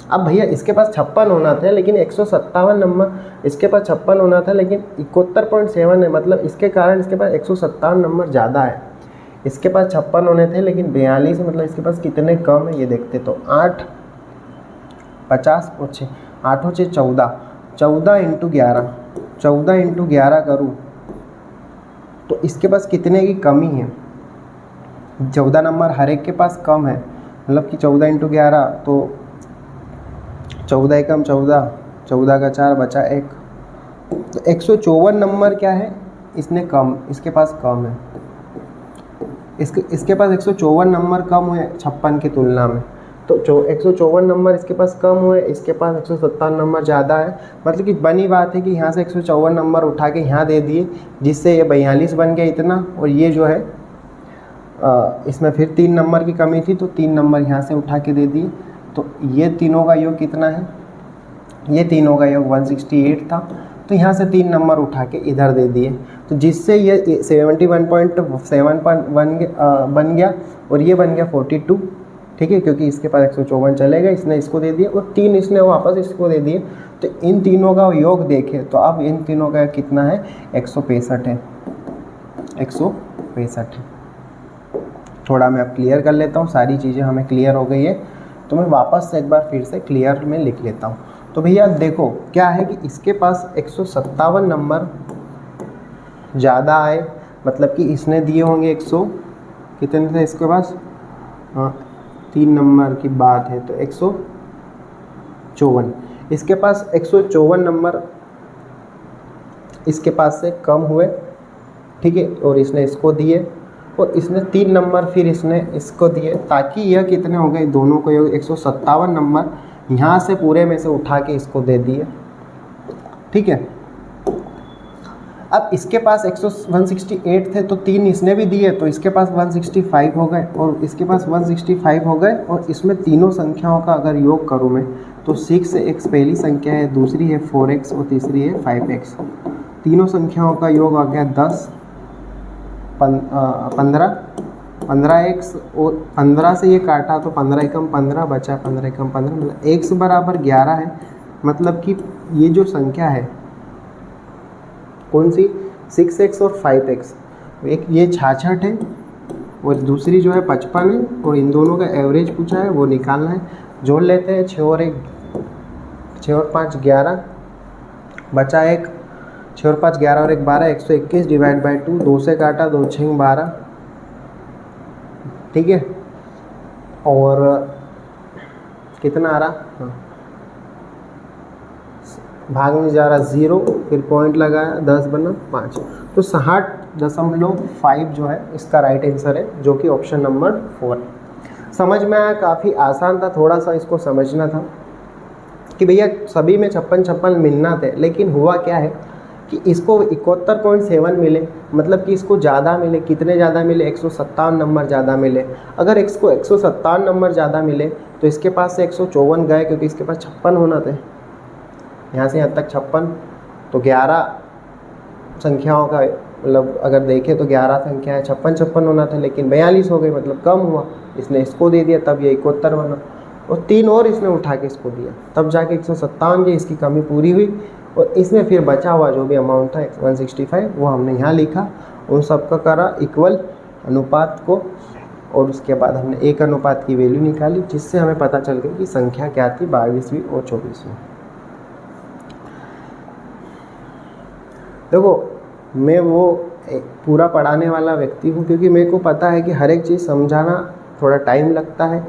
अब भैया इसके पास 56 होना था, लेकिन 157 नंबर इसके पास 56 होना था, लेकिन 71.7 है, मतलब इसके कारण इसके पास 157 नंबर ज़्यादा है। इसके पास 56 होने थे, लेकिन 42, मतलब इसके पास कितने कम है ये देखते। तो 8, 50 और 6, 8 और 6 14, 14 इंटू 11, 14 इंटू 11 करूँ तो इसके पास कितने की कमी है, 14 नंबर हर एक के पास कम है, मतलब कि 14 इंटू 11, तो 14 एकम 14, 14 का 4 बचा 1, तो 154 नंबर क्या है इसने कम, इसके पास कम है। इसके पास 154 नंबर कम हुए 56 की तुलना में, तो 154 नंबर इसके पास कम हुए, इसके पास 157 नंबर ज़्यादा है। मतलब कि बनी बात है कि यहाँ से 154 नंबर उठा के यहाँ दे दिए, जिससे ये 42 बन गया इतना, और ये जो है इसमें फिर 3 नंबर की कमी थी, तो 3 नंबर यहाँ से उठा के दे दिए। तो ये तीनों का योग कितना है, ये तीनों का योग 168 था, तो यहाँ से 3 नंबर उठा के इधर दे दिए, तो जिससे ये 71.7 बन गया और ये बन गया 42, ठीक है, क्योंकि इसके पास 154 चलेगा, इसने इसको दे दिया और 3 इसने वापस इसको दे दिए। तो इन तीनों का योग देखें तो अब इन तीनों का कितना है, 165 है, 165 है। थोड़ा मैं अब क्लियर कर लेता हूँ, सारी चीज़ें हमें क्लियर हो गई है, तो मैं वापस से एक बार फिर से क्लियर में लिख लेता हूँ। तो भैया देखो क्या है कि इसके पास 157 नंबर ज़्यादा आए, मतलब कि इसने दिए होंगे 100, कितने थे इसके पास, हाँ 3 नंबर की बात है, तो 154, इसके पास 154 नंबर इसके पास से कम हुए, ठीक है, और इसने इसको दिए और इसने 3 नंबर फिर इसने इसको दिए, ताकि यह कितने हो गए, दोनों को 157 नंबर यहाँ से पूरे में से उठा के इसको दे दिए, ठीक है। अब इसके पास 168 थे, तो 3 इसने भी दिए, तो इसके पास 165 हो गए, और इसके पास 165 हो गए, और इसमें तीनों संख्याओं का अगर योग करूँ मैं, तो 6x पहली संख्या है, दूसरी है 4x और तीसरी है 5x। तीनों संख्याओं का योग आ गया 10, 15x, और 15 से ये काटा तो 15 एकम 15 बचा, 15 एकम 15, मतलब x बराबर 11 है। मतलब कि ये जो संख्या है कौन सी, 6x और 5x, एक ये 66 है और दूसरी जो है 55 है, और इन दोनों का एवरेज पूछा है वो निकालना है। जोड़ लेते हैं, 6 और 5 11, बचा 1, 6 और 5 11 और 1 12, 121 डिवाइड बाई 2, 2 से काटा 2 6 12, ठीक है, और कितना आ रहा, हाँ भाग में जा रहा 0, फिर पॉइंट लगाया, 10 बना 5, तो 60.5 जो है इसका राइट आंसर है, जो कि ऑप्शन नंबर 4 है। समझ में आया, काफ़ी आसान था, थोड़ा सा इसको समझना था कि भैया सभी में 56 मिलना थे, लेकिन हुआ क्या है कि इसको 71.7 मिले, मतलब कि इसको ज़्यादा मिले, कितने ज़्यादा मिले, 157 नंबर ज़्यादा मिले। अगर इसको 157 नंबर ज़्यादा मिले तो इसके पास से 154 गए, क्योंकि इसके पास 56 होना थे, यहाँ से यहाँ तक 56, तो 11 संख्याओं का मतलब अगर देखें तो 11 संख्याएं 56 होना था, लेकिन 42 हो गई, मतलब कम हुआ। इसने इसको दे दिया तब ये 71 बना, और 3 और इसने उठा के इसको दिया, तब जाके 157 की इसकी कमी पूरी हुई। और इसमें फिर बचा हुआ जो भी अमाउंट था 165 वो हमने यहाँ लिखा, उन सबका करा इक्वल अनुपात को, और उसके बाद हमने 1 अनुपात की वैल्यू निकाली, जिससे हमें पता चल गई कि संख्या क्या थी 22वीं और 24वीं। देखो मैं वो पूरा पढ़ाने वाला व्यक्ति हूँ, क्योंकि मेरे को पता है कि हर एक चीज़ समझाना थोड़ा टाइम लगता है,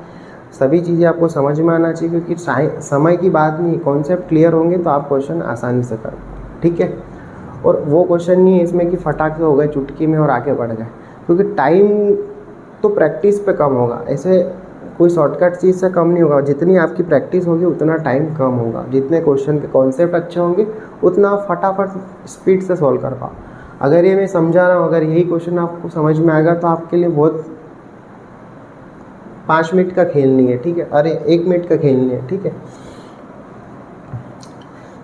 सभी चीज़ें आपको समझ में आना चाहिए, क्योंकि समय की बात नहीं, कॉन्सेप्ट क्लियर होंगे तो आप क्वेश्चन आसानी से कर, ठीक है। और वो क्वेश्चन नहीं है इसमें कि फटाक से हो गए चुटकी में और आगे बढ़ गए, क्योंकि टाइम तो प्रैक्टिस पे कम होगा, ऐसे कोई शॉर्टकट चीज़ से कम नहीं होगा। जितनी आपकी प्रैक्टिस होगी उतना टाइम कम होगा, जितने क्वेश्चन के कॉन्सेप्ट अच्छे होंगे उतना आप फटाफट स्पीड से सॉल्व कर पाओ। अगर ये मैं समझा रहा हूँ, अगर यही क्वेश्चन आपको समझ में आएगा तो आपके लिए बहुत 5 मिनट का खेल नहीं है, ठीक है, अरे 1 मिनट का खेल नहीं है, ठीक है।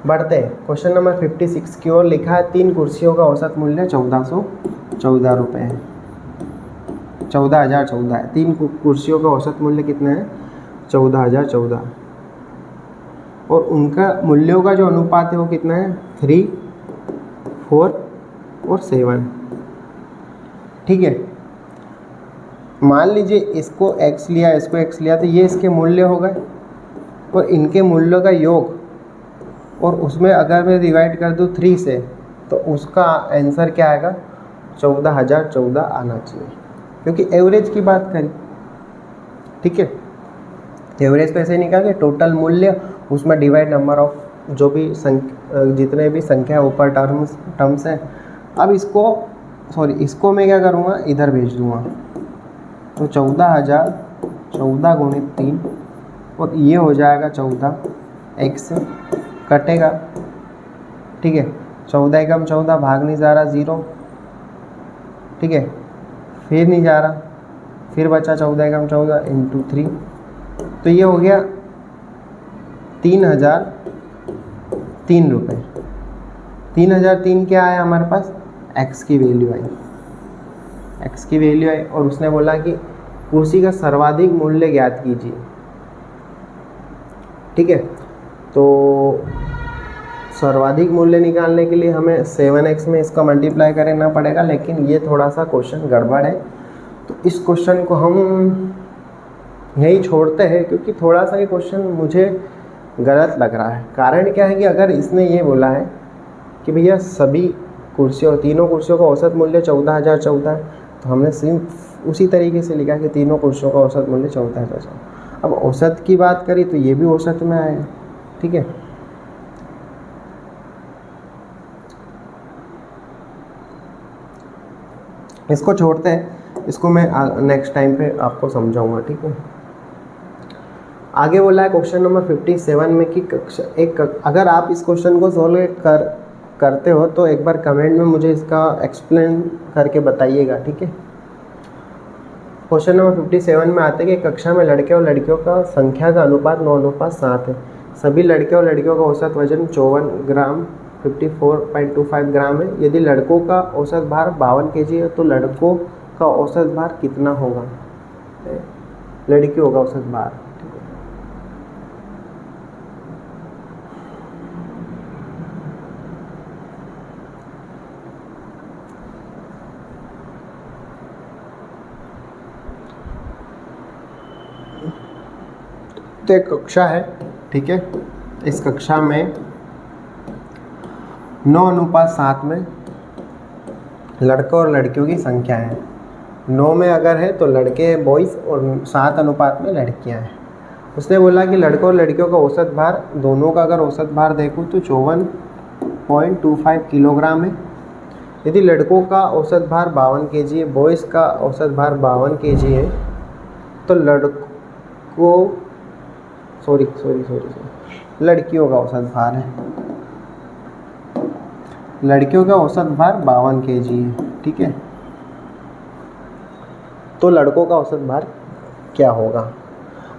बढ़ते हैं क्वेश्चन नंबर 56 की ओर। लिखा है 3 कुर्सियों का औसत मूल्य 1414 रुपये है, 14,014 है। 3 कुर्सियों का औसत मूल्य कितना है 14,014, और उनका मूल्यों का जो अनुपात है वो कितना है 3, 4 और 7, ठीक है। मान लीजिए इसको x लिया, इसको x लिया, तो ये इसके मूल्य हो गए, और इनके मूल्यों का योग, और उसमें अगर मैं डिवाइड कर दूँ 3 से, तो उसका आंसर क्या आएगा 14,014 आना चाहिए, क्योंकि एवरेज की बात करें, ठीक है। एवरेज तो ऐसे निकालेंगे, टोटल मूल्य उसमें डिवाइड नंबर ऑफ जो भी जितने भी संख्या ऊपर टर्म्स है। अब इसको मैं क्या करूँगा, इधर भेज दूँगा, तो 14,014 गुणित 3, और ये हो जाएगा 14x कटेगा, ठीक है। 14 एकम 14, भाग नहीं जा रहा 0, ठीक है, फिर नहीं जा रहा, फिर बचा 14 एकम 14 इंटू 3, तो ये हो गया 3,003 रुपये। 3,003 क्या आया हमारे पास, x की वैल्यू आई, x की वैल्यू आई, और उसने बोला कि कुर्सी का सर्वाधिक मूल्य ज्ञात कीजिए, ठीक है। तो सर्वाधिक मूल्य निकालने के लिए हमें 7x में इसका मल्टीप्लाई करना पड़ेगा, लेकिन ये थोड़ा सा क्वेश्चन गड़बड़ है, तो इस क्वेश्चन को हम यही छोड़ते हैं, क्योंकि थोड़ा सा ये क्वेश्चन मुझे गलत लग रहा है। कारण क्या है कि अगर इसने ये बोला है कि भैया सभी कुर्सियों, तीनों कुर्सियों का औसत मूल्य 14,014 है, तो हमने सिर्फ उसी तरीके से लिखा कि तीनों कुर्सियों का औसत मूल्य 14,014। अब औसत की बात करी तो ये भी औसत में आएगा, ठीक है। इसको छोड़ते हैं, इसको मैं नेक्स्ट टाइम पे आपको समझाऊंगा, ठीक है। आगे बोला है क्वेश्चन नंबर 57 में कि अगर आप इस क्वेश्चन को सॉल्व करते हो तो एक बार कमेंट में मुझे इसका एक्सप्लेन करके बताइएगा, ठीक है। क्वेश्चन नंबर 57 में आते हैं कि कक्षा में लड़के और लड़कियों का संख्या का अनुपात 9:7 है। सभी लड़के और लड़कियों का औसत वजन 54 ग्राम 54.25 ग्राम है। यदि लड़कों का औसत भार 52 kg है तो लड़कों का औसत भार कितना होगा, लड़कियों का औसत भार। तो एक कक्षा है, ठीक है, इस कक्षा में 9:7 में लड़कों और लड़कियों की संख्या है। 9 में अगर है तो लड़के बॉयज़ और 7 अनुपात में लड़कियां हैं। उसने बोला कि लड़कों और लड़कियों का औसत भार, दोनों का अगर औसत भार देखूँ तो 54.25 किलोग्राम है। यदि लड़कों का औसत भार 52 kg है, बॉयज़ का औसत भार 52 kg है, तो लड़कियों का औसत भार है, लड़कियों का औसत भार 52 kg है, ठीक है। तो लड़कों का औसत भार क्या होगा।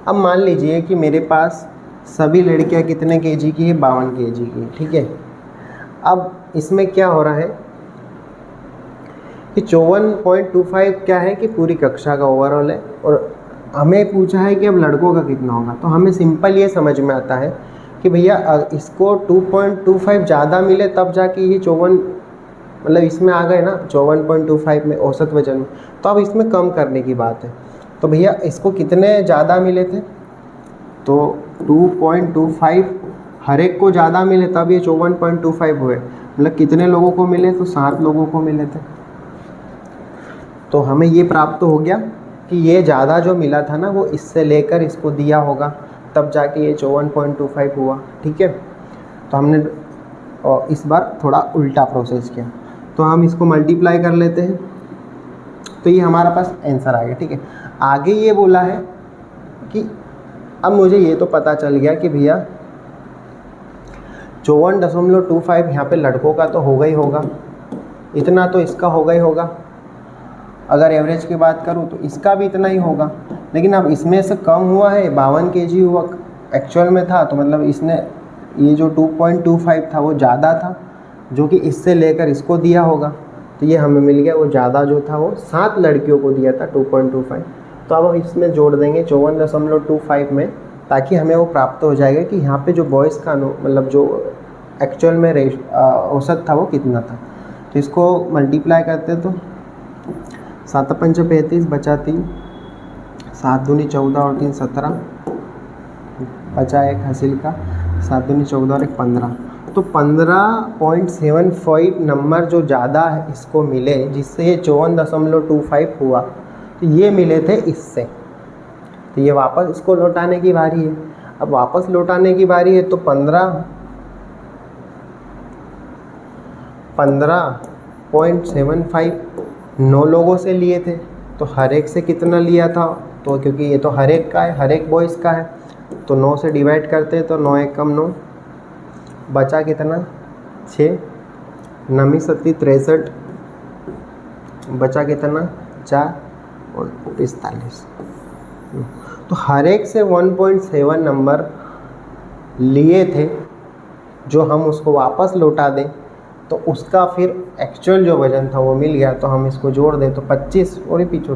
अब मान लीजिए कि मेरे पास सभी लड़कियां कितने केजी की है, 52 केजी की, ठीक है। अब इसमें क्या हो रहा है कि 54.25 क्या है कि पूरी कक्षा का ओवरऑल है, और हमें पूछा है कि अब लड़कों का कितना होगा। तो हमें सिंपल ये समझ में आता है कि भैया इसको 2.25 ज़्यादा मिले तब जाके ये 54, मतलब इसमें आ गए ना 54.25 में औसत वजन में, तो अब इसमें कम करने की बात है। तो भैया इसको कितने ज़्यादा मिले थे, तो 2.25 हर एक को ज़्यादा मिले तब ये 54.25 हुए। मतलब कितने लोगों को मिले, तो 7 लोगों को मिले थे। तो हमें ये प्राप्त हो गया कि ये ज़्यादा जो मिला था ना वो इससे लेकर इसको दिया होगा, तब जाके ये 54.25 हुआ, ठीक है। तो हमने इस बार थोड़ा उल्टा प्रोसेस किया, तो हम इसको मल्टीप्लाई कर लेते हैं, तो ये हमारा पास आंसर आ गया, ठीक है। आगे ये बोला है कि अब मुझे ये तो पता चल गया कि भैया 54.25 यहाँ पे लड़कों का तो होगा ही होगा, इतना तो इसका होगा ही होगा। अगर एवरेज की बात करूँ तो इसका भी इतना ही होगा, लेकिन अब इसमें से कम हुआ है, 52 केजी हुआ एक्चुअल में था, तो मतलब इसने ये जो 2.25 था वो ज़्यादा था, जो कि इससे लेकर इसको दिया होगा, तो ये हमें मिल गया। वो ज़्यादा जो था वो 7 लड़कियों को दिया था 2.25। तो अब हम इसमें जोड़ देंगे 54.25 में, ताकि हमें वो प्राप्त हो जाएगा कि यहाँ पे जो बॉयज़ का मतलब जो एक्चुअल में औसत था वो कितना था। तो इसको मल्टीप्लाई करते तो 7 पंच 35 बचा 3, 7 दूनी 14 और 3 17, बचा 1 हासिल का, 7 दूनी 14 और 1 15। तो 15.75 नंबर जो ज़्यादा है इसको मिले, जिससे ये 54.25 हुआ, तो ये मिले थे इससे। तो ये वापस इसको लौटाने की बारी है। अब वापस लौटाने की बारी है, तो 15.75 9 लोगों से लिए थे, तो हर एक से कितना लिया था, तो क्योंकि ये तो हर एक का है, हर एक बॉयज़ का है, तो 9 से डिवाइड करते तो 9 1 कम 9, बचा कितना 6, 9 सत्ती 63, बचा कितना 4 और 45। तो हर एक से 1.7 नंबर लिए थे, जो हम उसको वापस लौटा दें तो उसका फिर एक्चुअल जो वज़न था वो मिल गया। तो हम इसको जोड़ दें तो 25 और ये पीछे,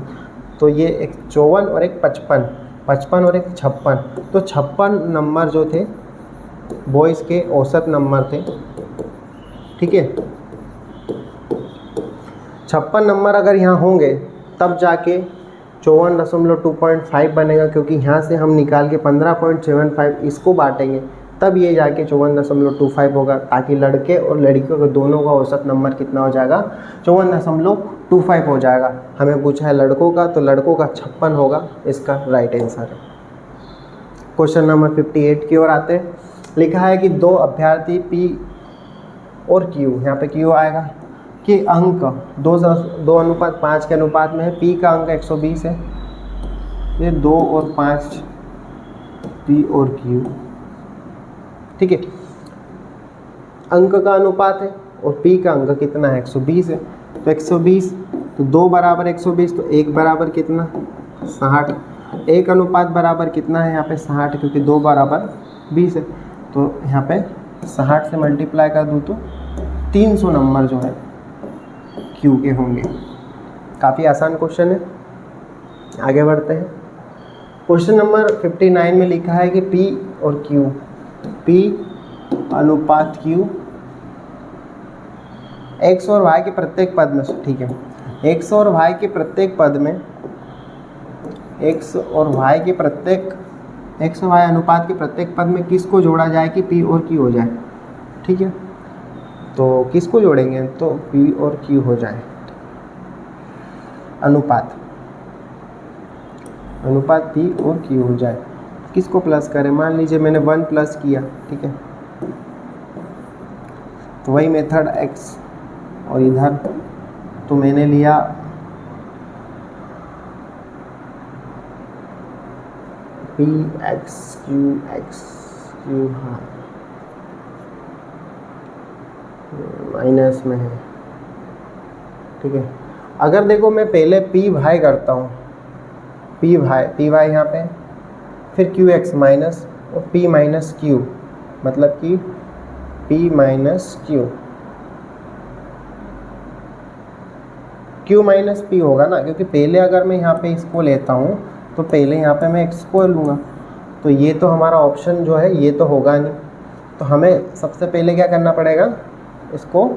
तो ये एक 54 और एक 55, 55 और एक 56, तो 56 नंबर जो थे बॉयज़ के औसत नंबर थे, ठीक है। 56 नंबर अगर यहाँ होंगे तब जाके 54.25 बनेगा, क्योंकि यहाँ से हम निकाल के 15.75 इसको बांटेंगे, तब ये जाके 54.25 होगा, ताकि लड़के और लड़कियों के दोनों का औसत नंबर कितना हो जाएगा 54.25 हो जाएगा। हमें पूछा है लड़कों का, तो लड़कों का 56 होगा इसका राइट आंसर है। क्वेश्चन नंबर 58 की ओर आते हैं। लिखा है कि 2 अभ्यर्थी P और Q, यहाँ पे Q आएगा कि अंक 2:5 के अनुपात में है। P का अंक 120 है, ये 2 और 5 P और Q, ठीक है। अंक का अनुपात है और P का अंक कितना है 120 है, तो 120 तो 2 बराबर 120, तो 1 बराबर कितना 60, 1 अनुपात बराबर कितना है यहाँ पे 60, क्योंकि 2 बराबर 20 है, तो यहाँ पे 60 से मल्टीप्लाई कर दूँ तो 300 नंबर जो है Q के होंगे। काफ़ी आसान क्वेश्चन है, आगे बढ़ते हैं। क्वेश्चन नंबर 59 में लिखा है कि P और Q, P अनुपात Q x और y के प्रत्येक पद में, ठीक है, x और y के प्रत्येक पद में, x और y के प्रत्येक, x और y अनुपात के प्रत्येक पद में किसको जोड़ा जाए कि P और Q हो जाए, ठीक है। तो किसको जोड़ेंगे, तो P और Q हो जाए, अनुपात P और Q हो जाए। किसको प्लस करें, मान लीजिए मैंने 1 प्लस किया, ठीक है, तो वही मेथड x, और इधर तो मैंने लिया P x Q, हाँ माइनस में है, ठीक है। अगर देखो मैं पहले P वाई करता हूँ, P वाई यहाँ पे, फिर Q x माइनस और p माइनस क्यू, मतलब कि p minus Q, q minus p होगा ना, क्योंकि पहले अगर मैं यहाँ पे इसको लेता हूँ तो पहले यहाँ पे मैं x को लूँगा, तो ये तो हमारा ऑप्शन जो है ये तो होगा नहीं। तो हमें सबसे पहले क्या करना पड़ेगा, इसको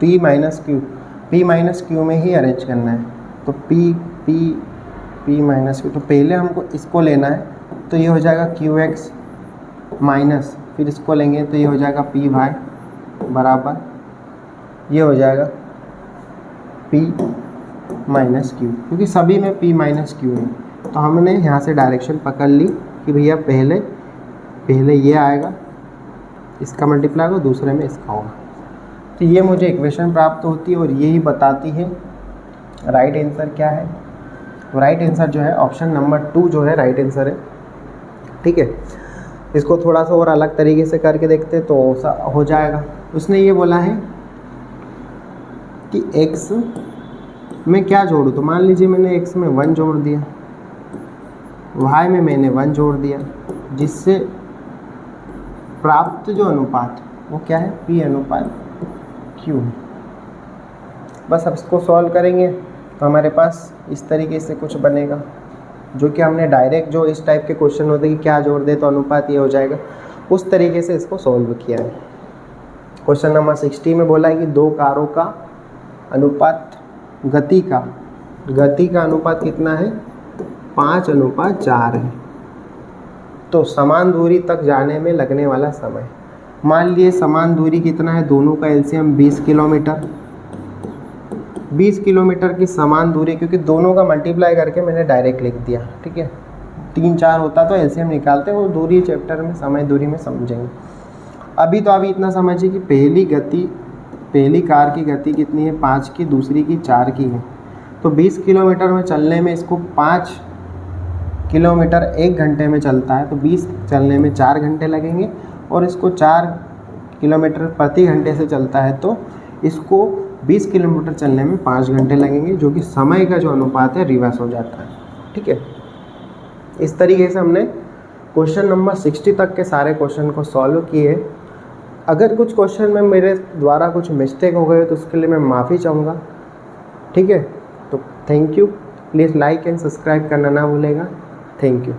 p माइनस क्यू में ही अरेंज करना है। तो p माइनस क्यू, तो पहले हमको इसको लेना है, तो ये हो जाएगा qx माइनस, फिर इसको लेंगे तो ये हो जाएगा p वाई बराबर, ये हो जाएगा p माइनस क्यू, क्योंकि सभी में p माइनस क्यू है। तो हमने यहाँ से डायरेक्शन पकड़ ली कि भैया पहले ये आएगा, इसका मल्टीप्लाई होगा, दूसरे में इसका होगा। तो ये मुझे इक्वेशन प्राप्त होती है और यही बताती है राइट आंसर क्या है। तो राइट आंसर जो है ऑप्शन नंबर 2 जो है राइट आंसर है। ठीक है, इसको थोड़ा सा और अलग तरीके से करके देखते तो हो जाएगा। उसने ये बोला है कि x में क्या जोड़ूँ, तो मान लीजिए मैंने x में 1 जोड़ दिया, y में मैंने 1 जोड़ दिया, जिससे प्राप्त जो अनुपात वो क्या है, p अनुपात q है। बस अब इसको सॉल्व करेंगे तो हमारे पास इस तरीके से कुछ बनेगा, जो कि हमने डायरेक्ट जो इस टाइप के क्वेश्चन होते हैं कि क्या जोड़ दे तो अनुपात ये हो जाएगा, उस तरीके से इसको सॉल्व किया है। क्वेश्चन नंबर 60 में बोला है कि दो कारों का अनुपात गति का अनुपात कितना है, 5:4 है। तो समान दूरी तक जाने में लगने वाला समय, मान लिए समान दूरी कितना है, दोनों का एलसीएम 20 किलोमीटर। 20 किलोमीटर की समान दूरी, क्योंकि दोनों का मल्टीप्लाई करके मैंने डायरेक्ट लिख दिया। ठीक है, 3-4 होता तो एलसीएम निकालते, वो दूरी चैप्टर में समय दूरी में समझेंगे। अभी इतना समझिए कि पहली कार की गति कितनी है, 5 की, दूसरी की 4 की है। तो 20 किलोमीटर में चलने में इसको 5 किलोमीटर 1 घंटे में चलता है, तो 20 चलने में 4 घंटे लगेंगे, और इसको 4 किलोमीटर प्रति घंटे से चलता है तो इसको 20 किलोमीटर चलने में 5 घंटे लगेंगे, जो कि समय का जो अनुपात है रिवर्स हो जाता है। ठीक है, इस तरीके से हमने क्वेश्चन नंबर 60 तक के सारे क्वेश्चन को सॉल्व किए। अगर कुछ क्वेश्चन में मेरे द्वारा कुछ मिस्टेक हो गए तो उसके लिए मैं माफ़ी चाहूँगा। ठीक है, तो thank you, please like and subscribe करना ना भूलेगा। Thank you.